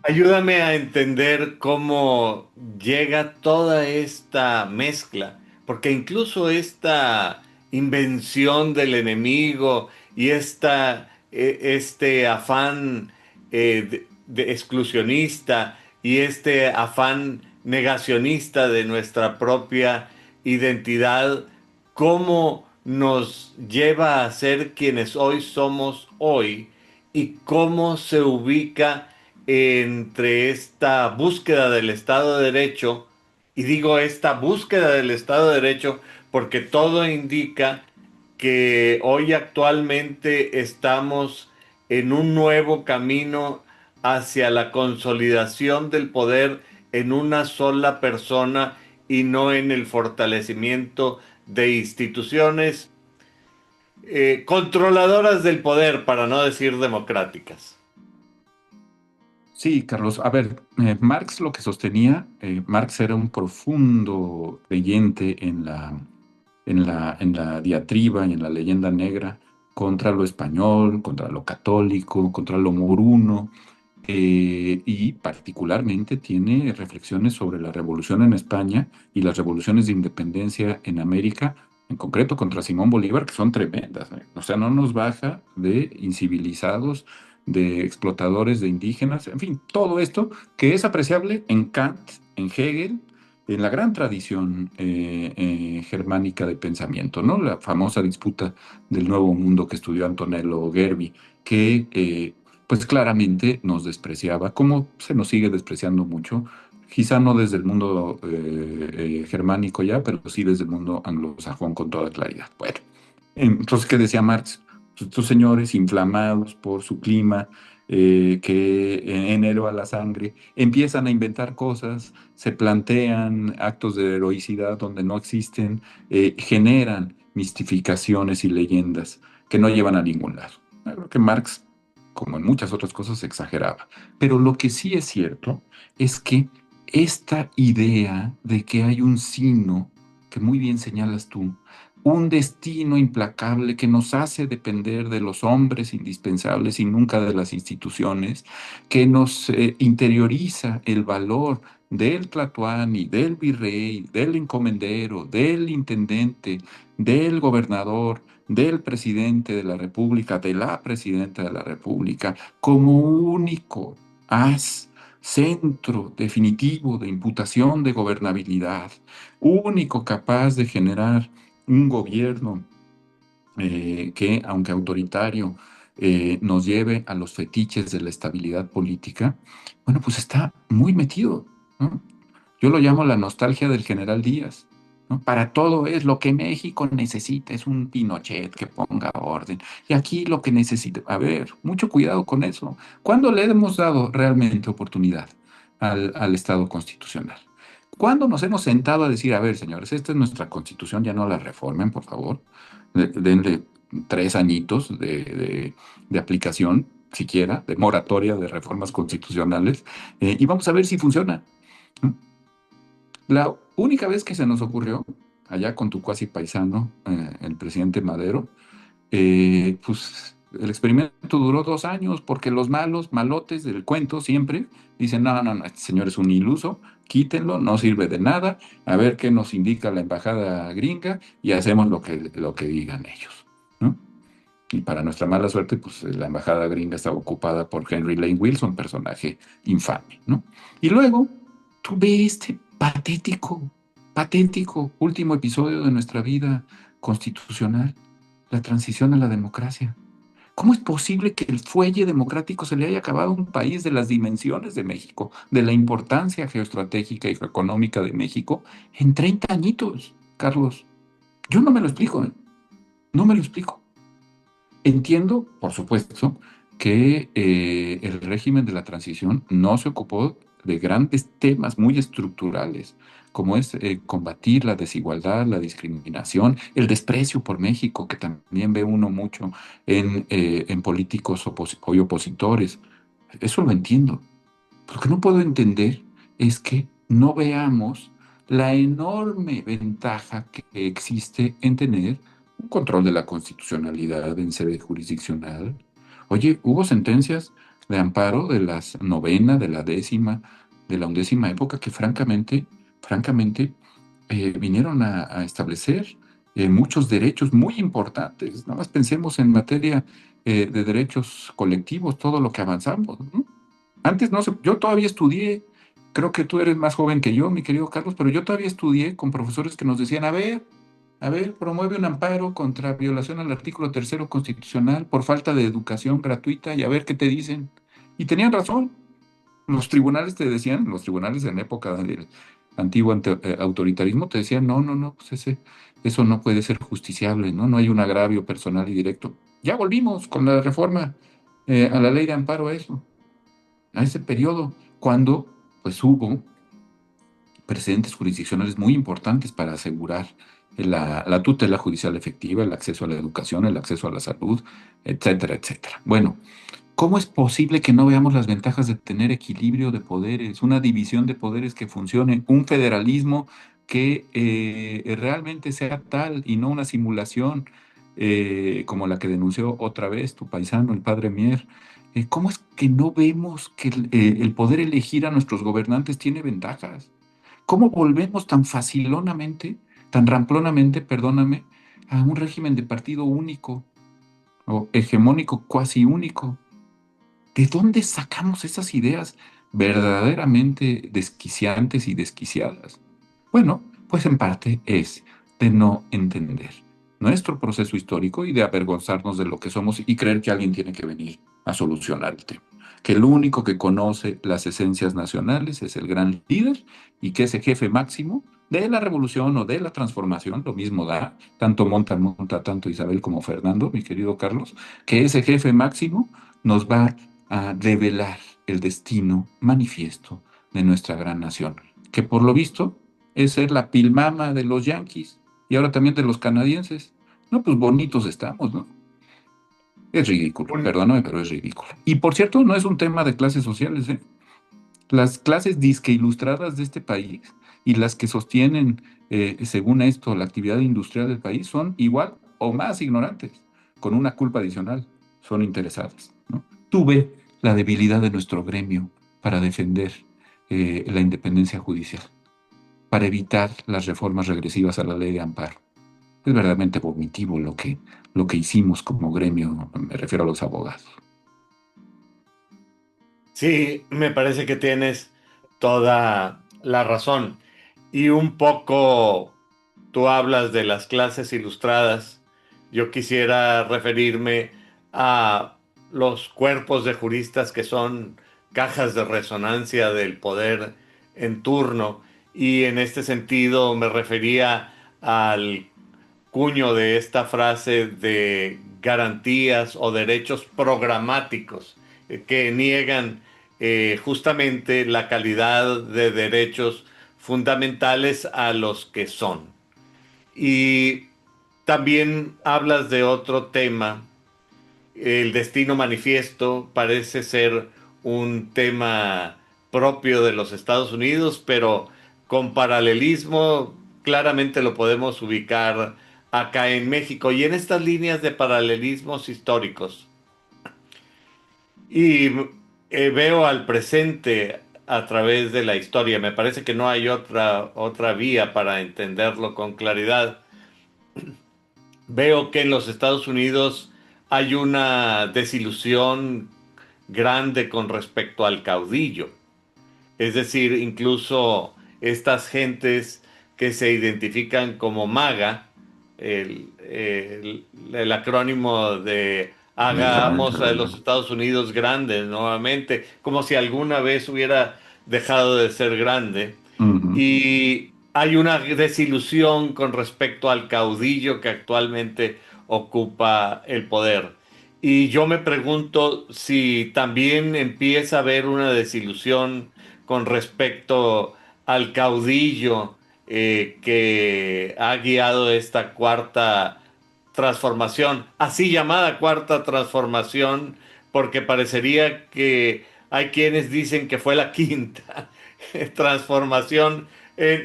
Ayúdame a entender cómo llega toda esta mezcla, porque incluso esta invención del enemigo y este afán de exclusionista y este afán negacionista de nuestra propia identidad, cómo nos lleva a ser quienes hoy somos hoy y cómo se ubica entre esta búsqueda del Estado de Derecho, y digo esta búsqueda del Estado de Derecho porque todo indica que hoy actualmente estamos en un nuevo camino hacia la consolidación del poder en una sola persona y no en el fortalecimiento de instituciones controladoras del poder, para no decir democráticas. Sí, Carlos. A ver, Marx lo que sostenía, Marx era un profundo creyente en la diatriba y en la leyenda negra contra lo español, contra lo católico, contra lo moruno, y particularmente tiene reflexiones sobre la revolución en España y las revoluciones de independencia en América, en concreto contra Simón Bolívar, que son tremendas, ¿eh? O sea, no nos baja de incivilizados, de explotadores de indígenas, en fin, todo esto que es apreciable en Kant, en Hegel, en la gran tradición germánica de pensamiento, ¿no? La famosa disputa del Nuevo Mundo que estudió Antonello Gervi, que pues claramente nos despreciaba, como se nos sigue despreciando mucho, quizá no desde el mundo germánico ya, pero sí desde el mundo anglosajón con toda claridad. Bueno, entonces, ¿qué decía Marx? Estos señores inflamados por su clima, que en enero a la sangre, empiezan a inventar cosas, se plantean actos de heroicidad donde no existen, generan mistificaciones y leyendas que no llevan a ningún lado. Yo creo que Marx, como en muchas otras cosas, exageraba. Pero lo que sí es cierto es que esta idea de que hay un sino, que muy bien señalas tú, un destino implacable que nos hace depender de los hombres indispensables y nunca de las instituciones, que nos interioriza el valor del tlatoani, del virrey, del encomendero, del intendente, del gobernador, del presidente de la República, de la presidenta de la República, como único haz, centro definitivo de imputación de gobernabilidad, único capaz de generar un gobierno que, aunque autoritario, nos lleve a los fetiches de la estabilidad política, bueno, pues está muy metido, ¿no? Yo lo llamo la nostalgia del general Díaz, ¿no? Para todo es lo que México necesita, es un Pinochet que ponga orden. Y aquí lo que necesita, a ver, mucho cuidado con eso. ¿Cuándo le hemos dado realmente oportunidad al Estado constitucional? ¿Cuándo nos hemos sentado a decir, a ver, señores, esta es nuestra constitución, ya no la reformen, por favor? Denle 3 añitos de aplicación, siquiera, de moratoria de reformas constitucionales, y vamos a ver si funciona. La única vez que se nos ocurrió, allá con tu cuasi paisano, el presidente Madero, pues el experimento duró 2 años porque los malos, malotes del cuento siempre dicen, no, no, no, este señor es un iluso, quítenlo, no sirve de nada, a ver qué nos indica la embajada gringa y hacemos lo que digan ellos, ¿no? Y para nuestra mala suerte, pues la embajada gringa estaba ocupada por Henry Lane Wilson, personaje infame, ¿no? Y luego tú ves este patético último episodio de nuestra vida constitucional, la transición a la democracia. ¿Cómo es posible que el fuelle democrático se le haya acabado a un país de las dimensiones de México, de la importancia geoestratégica y geoeconómica de México, en 30 añitos, Carlos? Yo no me lo explico, ¿eh? No me lo explico. Entiendo, por supuesto, que el régimen de la transición no se ocupó de grandes temas muy estructurales, como es combatir la desigualdad, la discriminación, el desprecio por México, que también ve uno mucho en políticos y opositores. Eso lo entiendo. Lo que no puedo entender es que no veamos la enorme ventaja que existe en tener un control de la constitucionalidad en sede jurisdiccional. Oye, hubo sentencias de amparo de las novena, de la décima, de la undécima época, que francamente, vinieron a establecer muchos derechos muy importantes. Nada más pensemos en materia de derechos colectivos, todo lo que avanzamos, ¿no? Antes no sé, yo todavía estudié, creo que tú eres más joven que yo, mi querido Carlos, pero yo todavía estudié con profesores que nos decían, a ver, promueve un amparo contra violación al artículo tercero constitucional por falta de educación gratuita y a ver qué te dicen. Y tenían razón. Los tribunales te decían, los tribunales en época del antiguo autoritarismo te decían, no, no, no, pues eso no puede ser justiciable, ¿no? No hay un agravio personal y directo. Ya volvimos con la reforma a la ley de amparo a eso, a ese periodo, cuando pues hubo precedentes jurisdiccionales muy importantes para asegurar la tutela judicial efectiva, el acceso a la educación, el acceso a la salud, etcétera, etcétera. Bueno, ¿cómo es posible que no veamos las ventajas de tener equilibrio de poderes, una división de poderes que funcione, un federalismo que realmente sea tal y no una simulación como la que denunció otra vez tu paisano, el padre Mier? ¿Cómo es que no vemos que el poder elegir a nuestros gobernantes tiene ventajas? ¿Cómo volvemos tan facilonamente, tan ramplonamente, perdóname, a un régimen de partido único o hegemónico cuasi único? ¿De dónde sacamos esas ideas verdaderamente desquiciantes y desquiciadas? Bueno, pues en parte es de no entender nuestro proceso histórico y de avergonzarnos de lo que somos y creer que alguien tiene que venir a solucionar el tema. Que el único que conoce las esencias nacionales es el gran líder y que ese jefe máximo de la revolución o de la transformación, lo mismo da, tanto monta tanto Isabel como Fernando, mi querido Carlos, que ese jefe máximo nos va a revelar el destino manifiesto de nuestra gran nación, que por lo visto es ser la pilmama de los yanquis y ahora también de los canadienses. No, pues bonitos estamos, ¿no? Es ridículo, Un- perdóname, pero es ridículo. Y por cierto, no es un tema de clases sociales, ¿eh? Las clases disque ilustradas de este país y las que sostienen, según esto, la actividad industrial del país son igual o más ignorantes, con una culpa adicional, son interesadas, ¿no? Tuve la debilidad de nuestro gremio para defender la independencia judicial, para evitar las reformas regresivas a la ley de amparo. Es verdaderamente vomitivo lo que hicimos como gremio, me refiero a los abogados. Sí, me parece que tienes toda la razón. Y un poco tú hablas de las clases ilustradas. Yo quisiera referirme a los cuerpos de juristas que son cajas de resonancia del poder en turno. Y en este sentido me refería al cuño de esta frase de garantías o derechos programáticos que niegan justamente la calidad de derechos fundamentales a los que son. Y también hablas de otro tema, el destino manifiesto parece ser un tema propio de los Estados Unidos, pero con paralelismo claramente lo podemos ubicar acá en México y en estas líneas de paralelismos históricos. Y veo al presente a través de la historia. Me parece que no hay otra vía para entenderlo con claridad. Veo que en los Estados Unidos hay una desilusión grande con respecto al caudillo. Es decir, incluso estas gentes que se identifican como MAGA, el acrónimo de hagamos a los Estados Unidos grandes nuevamente, como si alguna vez hubiera dejado de ser grande. Ujú. Y hay una desilusión con respecto al caudillo que actualmente ocupa el poder. Y yo me pregunto si también empieza a haber una desilusión con respecto al caudillo que ha guiado esta cuarta transformación, así llamada cuarta transformación, porque parecería que hay quienes dicen que fue la quinta transformación,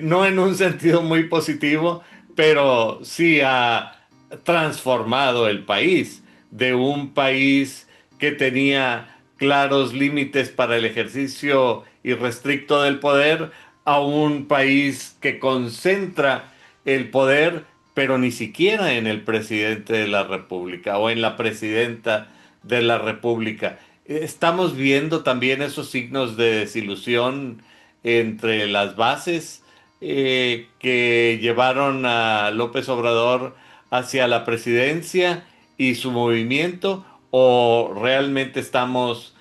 no en un sentido muy positivo, pero sí ha transformado el país de un país que tenía claros límites para el ejercicio irrestricto del poder a un país que concentra el poder, pero ni siquiera en el presidente de la República o en la presidenta de la República. Estamos viendo también esos signos de desilusión entre las bases que llevaron a López Obrador hacia la presidencia y su movimiento, o realmente estamos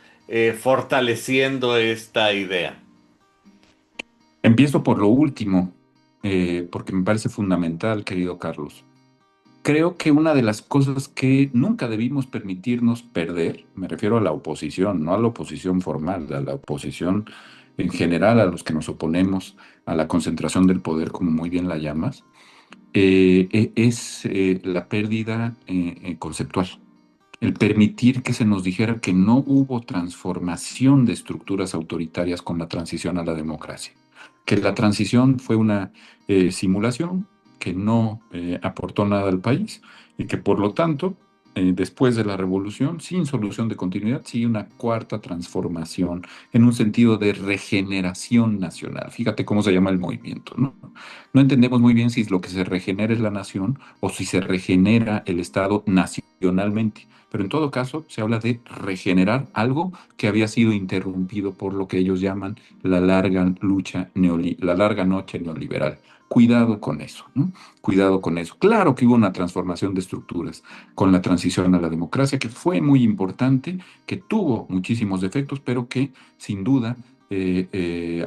fortaleciendo esta idea. Empiezo por lo último, porque me parece fundamental, querido Carlos. Creo que una de las cosas que nunca debimos permitirnos perder, me refiero a la oposición, no a la oposición formal, a la oposición en general, a los que nos oponemos a la concentración del poder, como muy bien la llamas, es la pérdida conceptual. El permitir que se nos dijera que no hubo transformación de estructuras autoritarias con la transición a la democracia, que la transición fue una simulación que no aportó nada al país y que por lo tanto, después de la revolución, sin solución de continuidad, sigue una cuarta transformación en un sentido de regeneración nacional. Fíjate cómo se llama el movimiento, ¿no? No entendemos muy bien si lo que se regenera es la nación o si se regenera el Estado nacionalmente. Pero en todo caso, se habla de regenerar algo que había sido interrumpido por lo que ellos llaman la larga la larga noche neoliberal. Cuidado con eso, ¿no? Cuidado con eso. Claro que hubo una transformación de estructuras con la transición a la democracia, que fue muy importante, que tuvo muchísimos defectos, pero que sin duda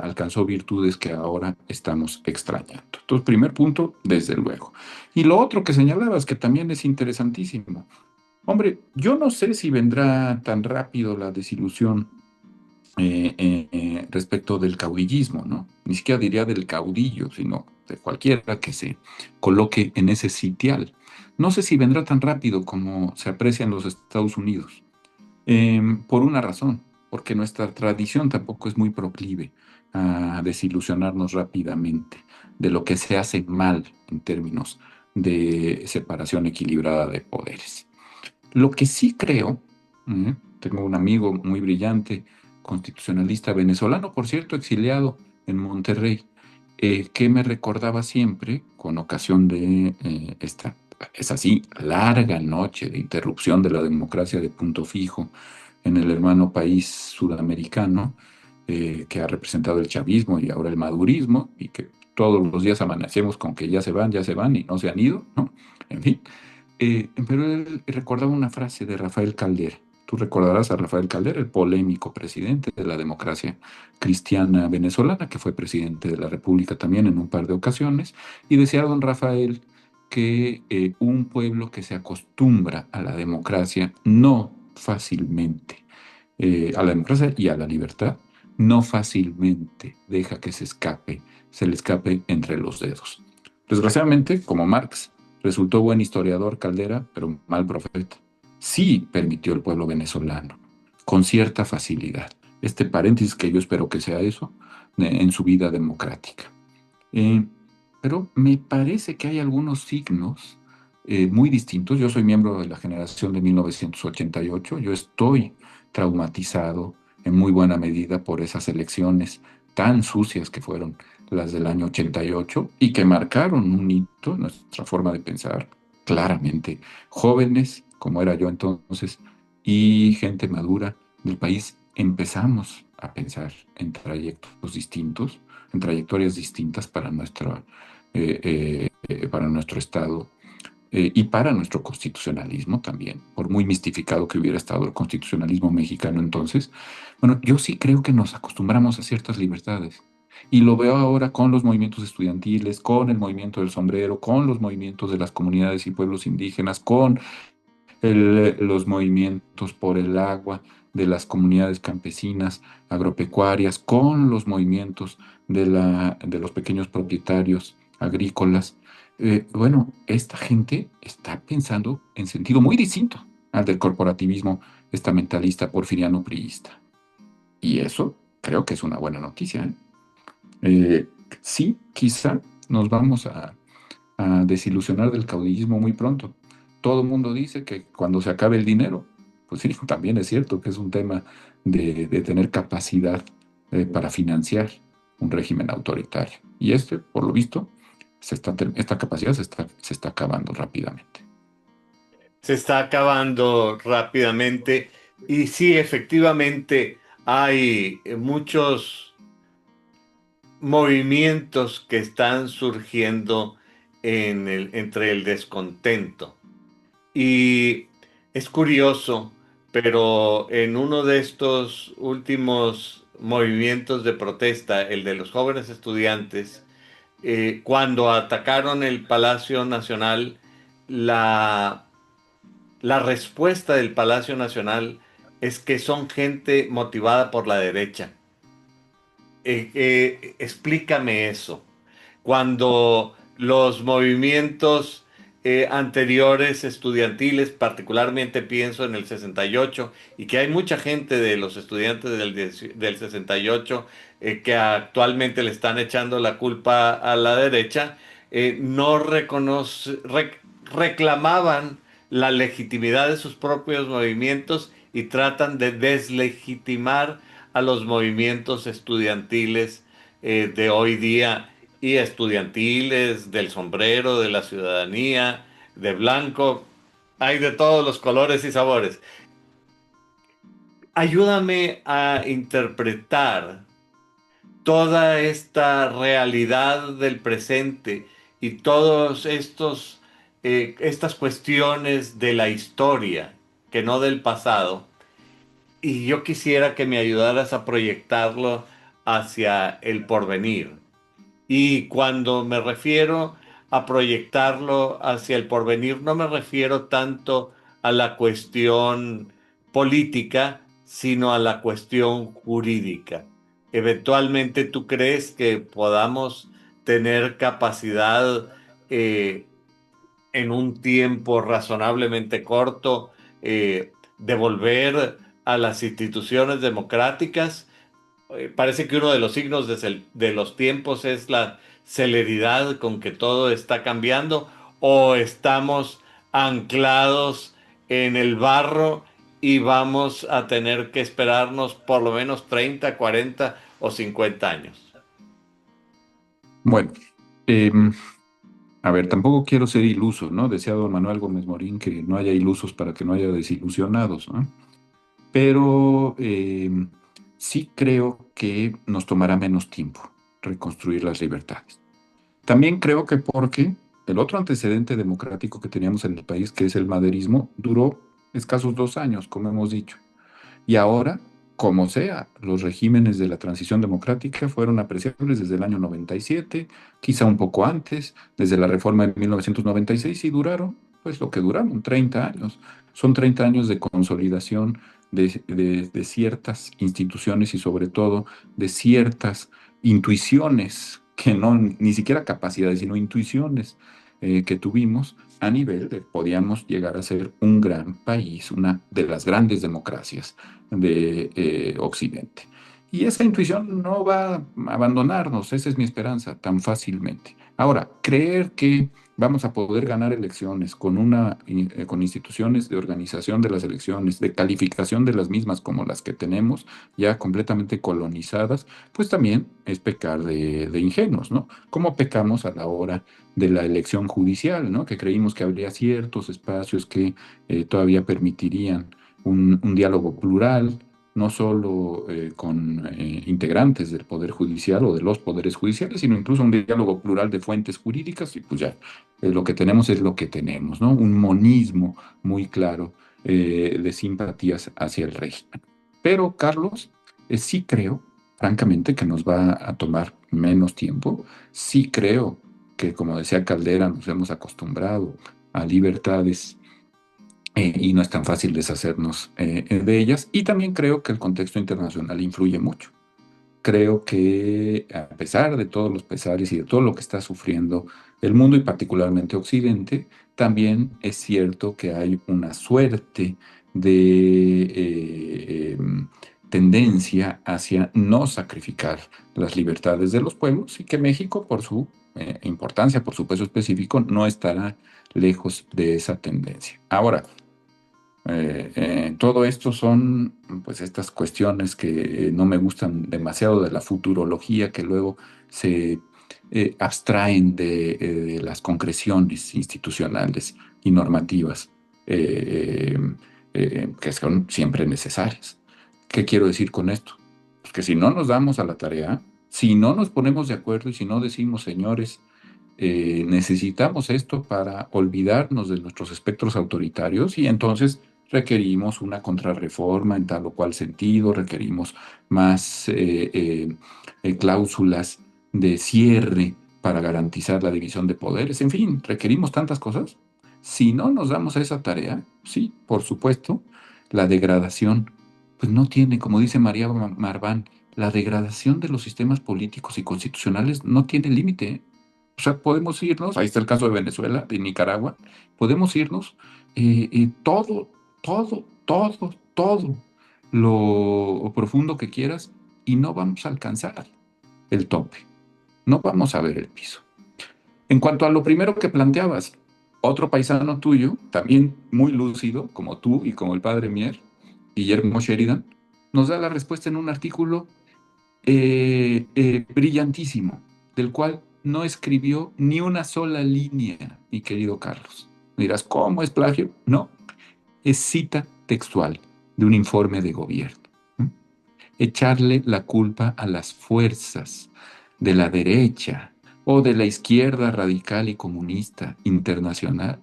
alcanzó virtudes que ahora estamos extrañando. Entonces, primer punto, desde luego. Y lo otro que señalabas, que también es interesantísimo. Hombre, yo no sé si vendrá tan rápido la desilusión respecto del caudillismo, ¿no? Ni siquiera diría del caudillo, sino de cualquiera que se coloque en ese sitial. No sé si vendrá tan rápido como se aprecia en los Estados Unidos, por una razón, porque nuestra tradición tampoco es muy proclive a desilusionarnos rápidamente de lo que se hace mal en términos de separación equilibrada de poderes. Lo que sí creo, tengo un amigo muy brillante, constitucionalista venezolano, por cierto, exiliado en Monterrey, que me recordaba siempre, con ocasión de esta, es así, larga noche de interrupción de la democracia de punto fijo en el hermano país sudamericano, que ha representado el chavismo y ahora el madurismo, y que todos los días amanecemos con que ya se van y no se han ido, ¿no? En fin. Pero él recordaba una frase de Rafael Caldera. Tú recordarás a Rafael Caldera, el polémico presidente de la democracia cristiana venezolana, que fue presidente de la República también en un par de ocasiones, y decía don Rafael que un pueblo que se acostumbra a la democracia no fácilmente, a la democracia y a la libertad, no fácilmente deja que se le escape entre los dedos. Desgraciadamente, como Marx, resultó buen historiador Caldera, pero mal profeta. Sí permitió el pueblo venezolano, con cierta facilidad. Este paréntesis que yo espero que sea eso, en su vida democrática. Eh, pero me parece que hay algunos signos muy distintos. Yo soy miembro de la generación de 1988. Yo estoy traumatizado en muy buena medida por esas elecciones tan sucias que fueron las del año 88 y que marcaron un hito en nuestra forma de pensar, claramente. Jóvenes, como era yo entonces, y gente madura del país, empezamos a pensar en trayectos distintos, en trayectorias distintas para nuestro Estado y para nuestro constitucionalismo también, por muy mistificado que hubiera estado el constitucionalismo mexicano entonces. Bueno, yo sí creo que nos acostumbramos a ciertas libertades. Y lo veo ahora con los movimientos estudiantiles, con el movimiento del sombrero, con los movimientos de las comunidades y pueblos indígenas, con los movimientos por el agua de las comunidades campesinas, agropecuarias, con los movimientos de los pequeños propietarios agrícolas. Bueno, esta gente está pensando en sentido muy distinto al del corporativismo estamentalista porfiriano priista. Y eso creo que es una buena noticia, ¿eh? Sí, quizá nos vamos a desilusionar del caudillismo muy pronto. Todo el mundo dice que cuando se acabe el dinero, Pues sí, también es cierto que es un tema de tener capacidad para financiar un régimen autoritario. Y este, por lo visto, esta capacidad se está acabando rápidamente. Se está acabando rápidamente y sí, efectivamente, hay muchos movimientos que están surgiendo entre el descontento. Y es curioso, pero en uno de estos últimos movimientos de protesta, el de los jóvenes estudiantes, cuando atacaron el Palacio Nacional, la, la respuesta del Palacio Nacional es que son gente motivada por la derecha. Explícame eso. Cuando los movimientos anteriores estudiantiles, particularmente pienso en el 68, y que hay mucha gente de los estudiantes del 68 que actualmente le están echando la culpa a la derecha, no reclamaban la legitimidad de sus propios movimientos y tratan de deslegitimar a los movimientos estudiantiles de hoy día y estudiantiles, del sombrero, de la ciudadanía, de blanco, hay de todos los colores y sabores. Ayúdame a interpretar toda esta realidad del presente y todos estas cuestiones de la historia, que no del pasado, y yo quisiera que me ayudaras a proyectarlo hacia el porvenir. Y cuando me refiero a proyectarlo hacia el porvenir, no me refiero tanto a la cuestión política, sino a la cuestión jurídica. Eventualmente, ¿tú crees que podamos tener capacidad eh, en un tiempo razonablemente corto de volver a las instituciones democráticas? Parece que uno de los signos de los tiempos es la celeridad con que todo está cambiando, o estamos anclados en el barro y vamos a tener que esperarnos por lo menos 30, 40 o 50 años. Bueno, em, a ver, tampoco quiero ser iluso, ¿no? Decía don Manuel Gómez Morín que no haya ilusos para que no haya desilusionados, ¿no? Pero sí creo que nos tomará menos tiempo reconstruir las libertades. También creo que porque el otro antecedente democrático que teníamos en el país, que es el maderismo, duró escasos 2 años, como hemos dicho. Y ahora, como sea, los regímenes de la transición democrática fueron apreciables desde el año 97, quizá un poco antes, desde la reforma de 1996 y duraron, pues lo que duraron, 30 años. Son 30 años de consolidación de ciertas instituciones y sobre todo de ciertas intuiciones, que no, ni siquiera capacidades, sino intuiciones que tuvimos a nivel de podíamos llegar a ser un gran país, una de las grandes democracias de Occidente. Y esa intuición no va a abandonarnos, esa es mi esperanza, tan fácilmente. Ahora, creer que vamos a poder ganar elecciones con instituciones de organización de las elecciones, de calificación de las mismas como las que tenemos, ya completamente colonizadas, pues también es pecar de ingenuos, ¿no? Como pecamos a la hora de la elección judicial, ¿no? Que creímos que habría ciertos espacios que todavía permitirían un diálogo plural, no solo con integrantes del Poder Judicial o de los poderes judiciales, sino incluso un diálogo plural de fuentes jurídicas, y pues ya, lo que tenemos es lo que tenemos, ¿no? Un monismo muy claro de simpatías hacia el régimen. Pero, Carlos, sí creo, francamente, que nos va a tomar menos tiempo. Sí creo que, como decía Caldera, nos hemos acostumbrado a libertades y no es tan fácil deshacernos de ellas. Y también creo que el contexto internacional influye mucho. Creo que a pesar de todos los pesares y de todo lo que está sufriendo el mundo y particularmente Occidente, también es cierto que hay una suerte de tendencia hacia no sacrificar las libertades de los pueblos y que México, por su importancia, por su peso específico, no estará lejos de esa tendencia. Ahora, Todo esto son pues estas cuestiones que no me gustan demasiado de la futurología, que luego se abstraen de las concreciones institucionales y normativas eh, que son siempre necesarias. ¿Qué quiero decir con esto? Pues que si no nos damos a la tarea, si no nos ponemos de acuerdo y si no decimos, señores, necesitamos esto para olvidarnos de nuestros espectros autoritarios y entonces requerimos una contrarreforma en tal o cual sentido, requerimos más cláusulas de cierre para garantizar la división de poderes, en fin, requerimos tantas cosas. Si no nos damos a esa tarea, sí, por supuesto, la degradación, pues no tiene, como dice María Marván, la degradación de los sistemas políticos y constitucionales no tiene límite, ¿eh? O sea, podemos irnos, ahí está el caso de Venezuela, de Nicaragua, podemos irnos todo lo profundo que quieras y no vamos a alcanzar el tope, no vamos a ver el piso. En cuanto a lo primero que planteabas, otro paisano tuyo, también muy lúcido, como tú y como el padre Mier, Guillermo Sheridan, nos da la respuesta en un artículo brillantísimo, del cual no escribió ni una sola línea, mi querido Carlos. Me dirás, ¿cómo es plagio? No, es cita textual de un informe de gobierno. ¿Mm? Echarle la culpa a las fuerzas de la derecha o de la izquierda radical y comunista internacional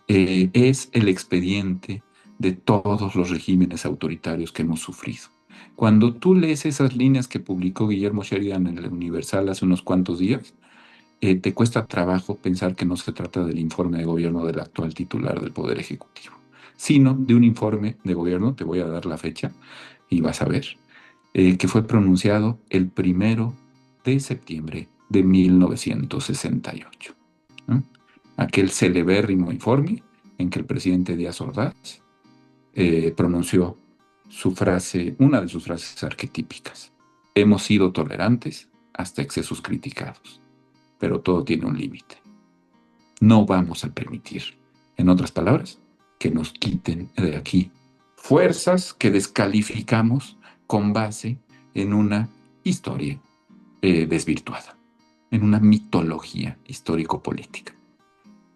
es el expediente de todos los regímenes autoritarios que hemos sufrido. Cuando tú lees esas líneas que publicó Guillermo Sheridan en el Universal hace unos cuantos días, te cuesta trabajo pensar que no se trata del informe de gobierno del actual titular del Poder Ejecutivo, sino de un informe de gobierno, te voy a dar la fecha y vas a ver, que fue pronunciado el 1 de septiembre de 1968. ¿No? Aquel celebérrimo informe en que el presidente Díaz Ordaz pronunció su frase, una de sus frases arquetípicas. Hemos sido tolerantes hasta excesos criticados, pero todo tiene un límite. No vamos a permitir, en otras palabras, que nos quiten de aquí fuerzas que descalificamos con base en una historia desvirtuada, en una mitología histórico-política.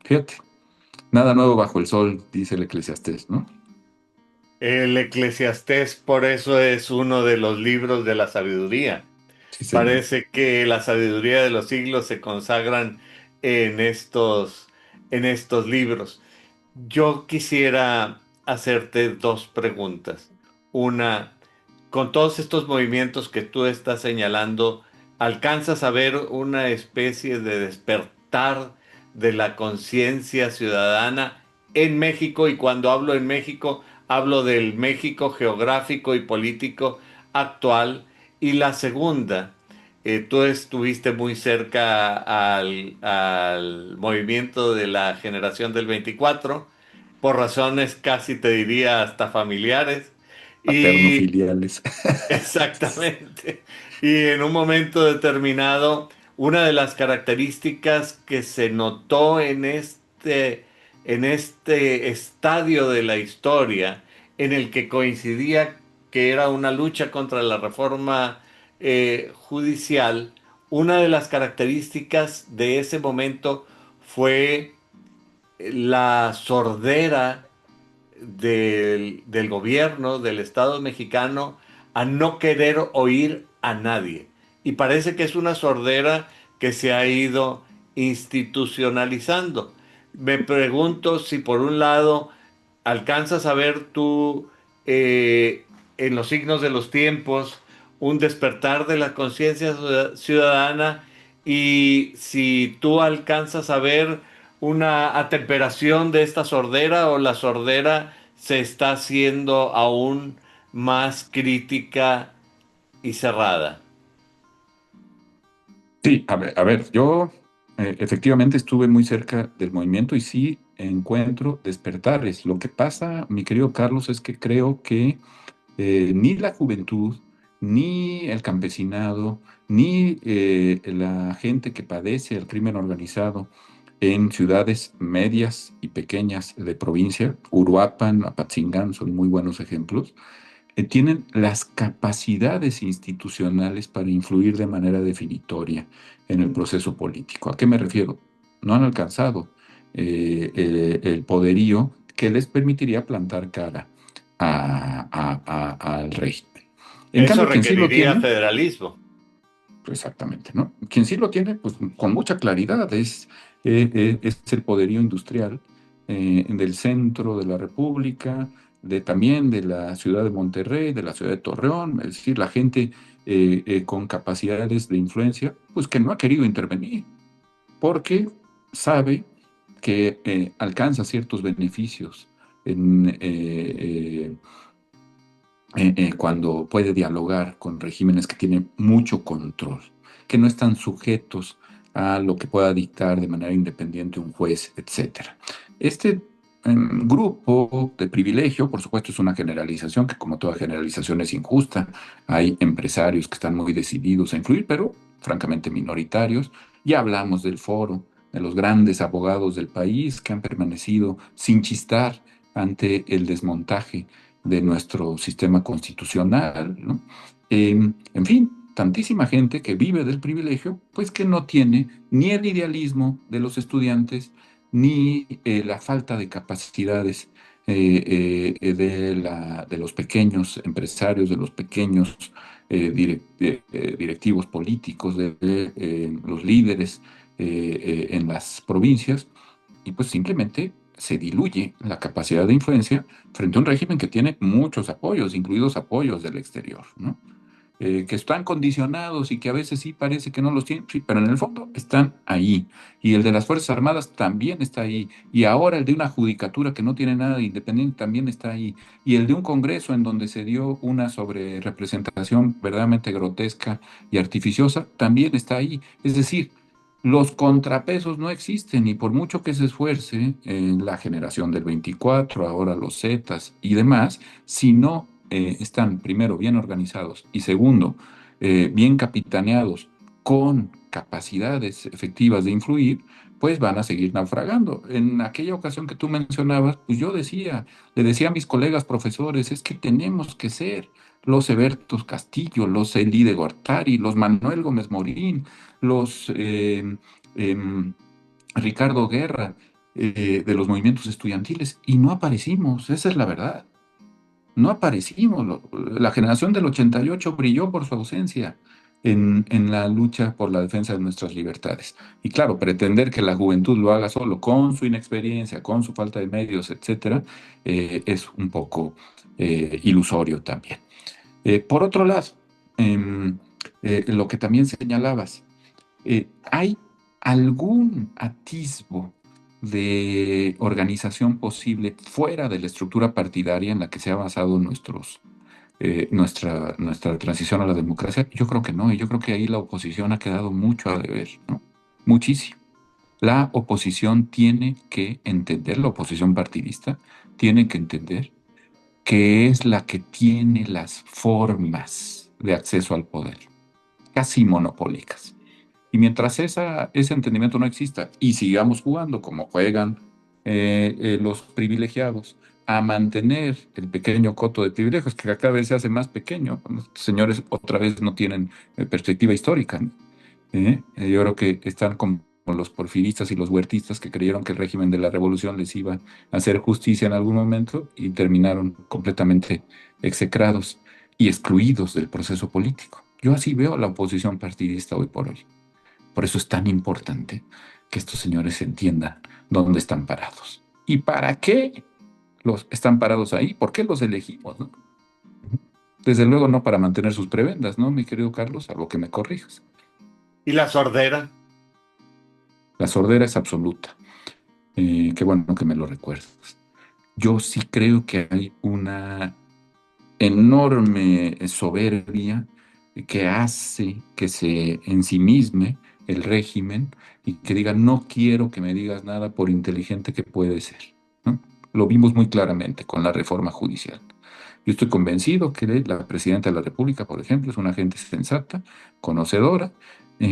Fíjate, nada nuevo bajo el sol, dice el Eclesiastés, ¿no? El Eclesiastés, por eso es uno de los libros de la sabiduría. Sí, señor. Parece que la sabiduría de los siglos se consagran en en estos libros. Yo quisiera hacerte dos preguntas. Una, con todos estos movimientos que tú estás señalando, ¿alcanzas a ver una especie de despertar de la conciencia ciudadana en México? Y cuando hablo en México, hablo del México geográfico y político actual. Y la segunda, tú estuviste muy cerca al movimiento de la generación del 24 por razones casi te diría hasta familiares. Y Paterno-filiales. exactamente. Y en un momento determinado, una de las características que se notó en este estadio de la historia, en el que coincidía que era una lucha contra la reforma judicial, una de las características de ese momento fue la sordera del gobierno, del Estado mexicano, a no querer oír a nadie. Y parece que es una sordera que se ha ido institucionalizando. Me pregunto si por un lado alcanzas a ver tú en los signos de los tiempos un despertar de la conciencia ciudadana y si tú alcanzas a ver una atemperación de esta sordera o la sordera se está haciendo aún más crítica y cerrada. Sí, a ver, yo efectivamente estuve muy cerca del movimiento y sí encuentro despertares. Lo que pasa, mi querido Carlos, es que creo que ni la juventud, ni el campesinado, ni la gente que padece el crimen organizado en ciudades medias y pequeñas de provincia, Uruapan, Apatzingán son muy buenos ejemplos, tienen las capacidades institucionales para influir de manera definitoria en el proceso político. ¿A qué me refiero? No han alcanzado el poderío que les permitiría plantar cara al régimen. En Eso cambio, quien sí lo requeriría tiene, federalismo. exactamente, ¿no? Quien sí lo tiene, pues con mucha claridad, es el poderío industrial del centro de la República, también de la ciudad de Monterrey, de la ciudad de Torreón, es decir, la gente con capacidades de influencia, pues que no ha querido intervenir, porque sabe que alcanza ciertos beneficios cuando puede dialogar con regímenes que tienen mucho control, que no están sujetos a lo que pueda dictar de manera independiente un juez, etcétera. Este grupo de privilegio, por supuesto, es una generalización que, como toda generalización, es injusta. Hay empresarios que están muy decididos a influir, pero francamente minoritarios. Ya hablamos del foro, de los grandes abogados del país que han permanecido sin chistar ante el desmontaje de nuestro sistema constitucional, ¿no? En fin, tantísima gente que vive del privilegio, pues que no tiene ni el idealismo de los estudiantes, ni la falta de capacidades de los pequeños empresarios, de los pequeños directivos políticos, de los líderes en las provincias, y pues simplemente se diluye la capacidad de influencia frente a un régimen que tiene muchos apoyos, incluidos apoyos del exterior, ¿no? Que están condicionados y que a veces sí parece que no los tienen, sí, pero en el fondo están ahí. Y el de las Fuerzas Armadas también está ahí. Y ahora el de una judicatura que no tiene nada de independiente también está ahí. Y el de un Congreso en donde se dio una sobrerepresentación verdaderamente grotesca y artificiosa también está ahí. Es decir, los contrapesos no existen y por mucho que se esfuerce en la generación del 24, ahora los Zetas y demás, si no están primero bien organizados y segundo bien capitaneados con capacidades efectivas de influir, pues van a seguir naufragando. En aquella ocasión que tú mencionabas, pues yo le decía a mis colegas profesores, es que tenemos que ser los Ebertos Castillo, los Elí de Gortari, los Manuel Gómez Morín, los Ricardo Guerra, de los movimientos estudiantiles, y no aparecimos, esa es la verdad. No aparecimos. La generación del 88 brilló por su ausencia en la lucha por la defensa de nuestras libertades. Y claro, pretender que la juventud lo haga solo con su inexperiencia, con su falta de medios, etcétera, es un poco ilusorio también. Por otro lado, em, lo que también señalabas, ¿hay algún atisbo de organización posible fuera de la estructura partidaria en la que se ha basado nuestra transición a la democracia? Yo creo que no, y yo creo que ahí la oposición ha quedado mucho a deber, ¿no? Muchísimo. La oposición tiene que entender, la oposición partidista tiene que entender que es la que tiene las formas de acceso al poder, casi monopólicas. Y mientras ese entendimiento no exista y sigamos jugando como juegan los privilegiados a mantener el pequeño coto de privilegios que cada vez se hace más pequeño, los señores otra vez no tienen perspectiva histórica, ¿no? Yo creo que están como los porfiristas y los huertistas que creyeron que el régimen de la revolución les iba a hacer justicia en algún momento y terminaron completamente execrados y excluidos del proceso político. Yo así veo la oposición partidista hoy por hoy. Por eso es tan importante que estos señores entiendan dónde están parados. ¿Y para qué los están parados ahí? ¿Por qué los elegimos, no? Desde luego no para mantener sus prebendas, ¿no, mi querido Carlos? Salvo que me corrijas. ¿Y la sordera? La sordera es absoluta. Qué bueno que me lo recuerdas. Yo sí creo que hay una enorme soberbia que hace que se ensimisme el régimen y que diga, no quiero que me digas nada por inteligente que puede ser, ¿no? Lo vimos muy claramente con la reforma judicial. Yo estoy convencido que la presidenta de la República, por ejemplo, es una gente sensata, conocedora,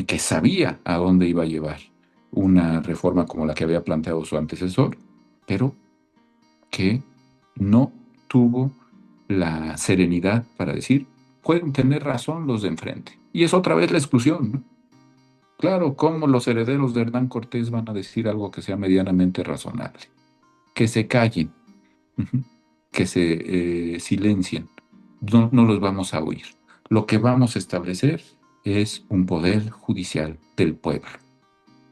que sabía a dónde iba a llevar una reforma como la que había planteado su antecesor, pero que no tuvo la serenidad para decir, pueden tener razón los de enfrente. Y es otra vez la exclusión, ¿no? Claro, ¿cómo los herederos de Hernán Cortés van a decir algo que sea medianamente razonable? Que se callen, ujú, que se silencien. No, no los vamos a oír. Lo que vamos a establecer es un poder judicial del pueblo.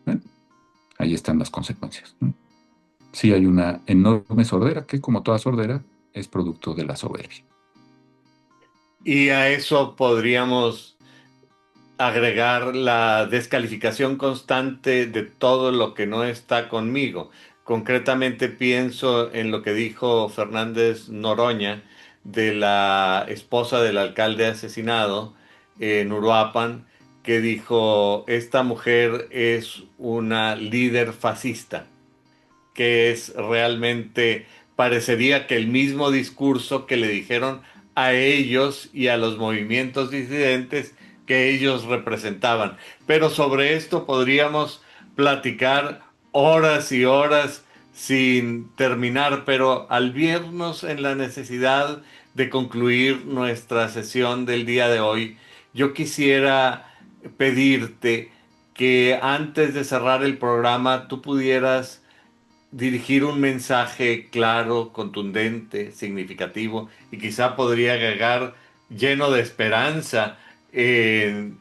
¿Eh? Ahí están las consecuencias, ¿no? Sí hay una enorme sordera que, como toda sordera, es producto de la soberbia. Y a eso podríamos agregar la descalificación constante de todo lo que no está conmigo. Concretamente pienso en lo que dijo Fernández Noroña de la esposa del alcalde asesinado en Uruapan, que dijo, esta mujer es una líder fascista, que es realmente, parecería que el mismo discurso que le dijeron a ellos y a los movimientos disidentes que ellos representaban. Pero sobre esto podríamos platicar horas y horas sin terminar, pero al vernos en la necesidad de concluir nuestra sesión del día de hoy, yo quisiera pedirte que antes de cerrar el programa tú pudieras dirigir un mensaje claro, contundente, significativo y quizá podría agregar lleno de esperanza eh,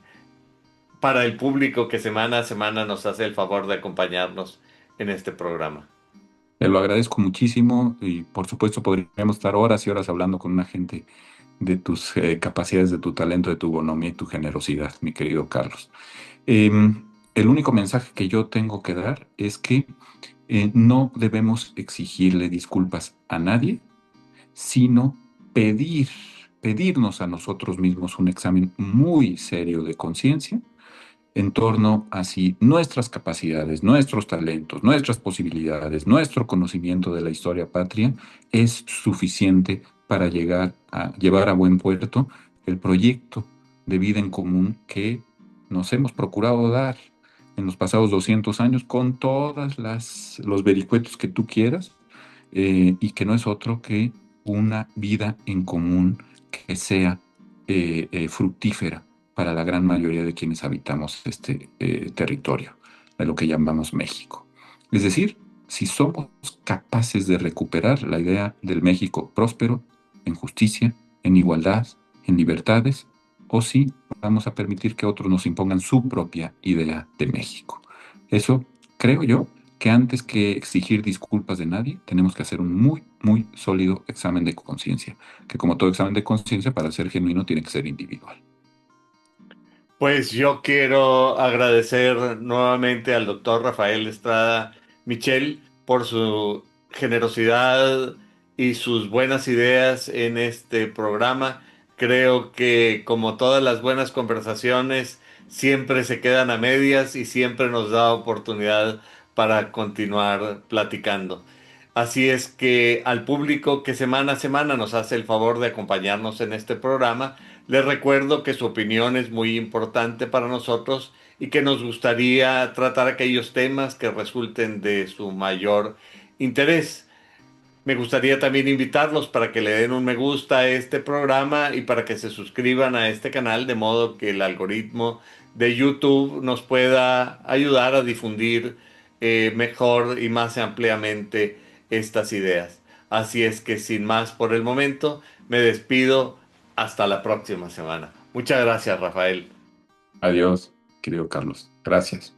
para el público que semana a semana nos hace el favor de acompañarnos en este programa. Te lo agradezco muchísimo y por supuesto podríamos estar horas y horas hablando con una gente de tus capacidades, de tu talento, de tu bonomía y tu generosidad, mi querido Carlos. El único mensaje que yo tengo que dar es que no debemos exigirle disculpas a nadie, sino pedir, pedirnos a nosotros mismos un examen muy serio de conciencia en torno a si nuestras capacidades, nuestros talentos, nuestras posibilidades, nuestro conocimiento de la historia patria es suficiente para llevar a buen puerto el proyecto de vida en común que nos hemos procurado dar en los pasados 200 años con todas los vericuetos que tú quieras, y que no es otro que una vida en común que sea fructífera para la gran mayoría de quienes habitamos este territorio, de lo que llamamos México. Es decir, si somos capaces de recuperar la idea del México próspero, en justicia, en igualdad, en libertades, o si vamos a permitir que otros nos impongan su propia idea de México. Eso, creo yo, que antes que exigir disculpas de nadie, tenemos que hacer un muy, muy sólido examen de conciencia, que como todo examen de conciencia, para ser genuino, tiene que ser individual. Pues yo quiero agradecer nuevamente al doctor Rafael Estrada Michel por su generosidad y sus buenas ideas en este programa. Creo que como todas las buenas conversaciones, siempre se quedan a medias y siempre nos da oportunidad para continuar platicando. Así es que al público que semana a semana nos hace el favor de acompañarnos en este programa, les recuerdo que su opinión es muy importante para nosotros y que nos gustaría tratar aquellos temas que resulten de su mayor interés. Me gustaría también invitarlos para que le den un me gusta a este programa y para que se suscriban a este canal, de modo que el algoritmo de YouTube nos pueda ayudar a difundir mejor y más ampliamente estas ideas. Así es que sin más por el momento, me despido hasta la próxima semana. Muchas gracias, Rafael. Adiós, querido Carlos. Gracias.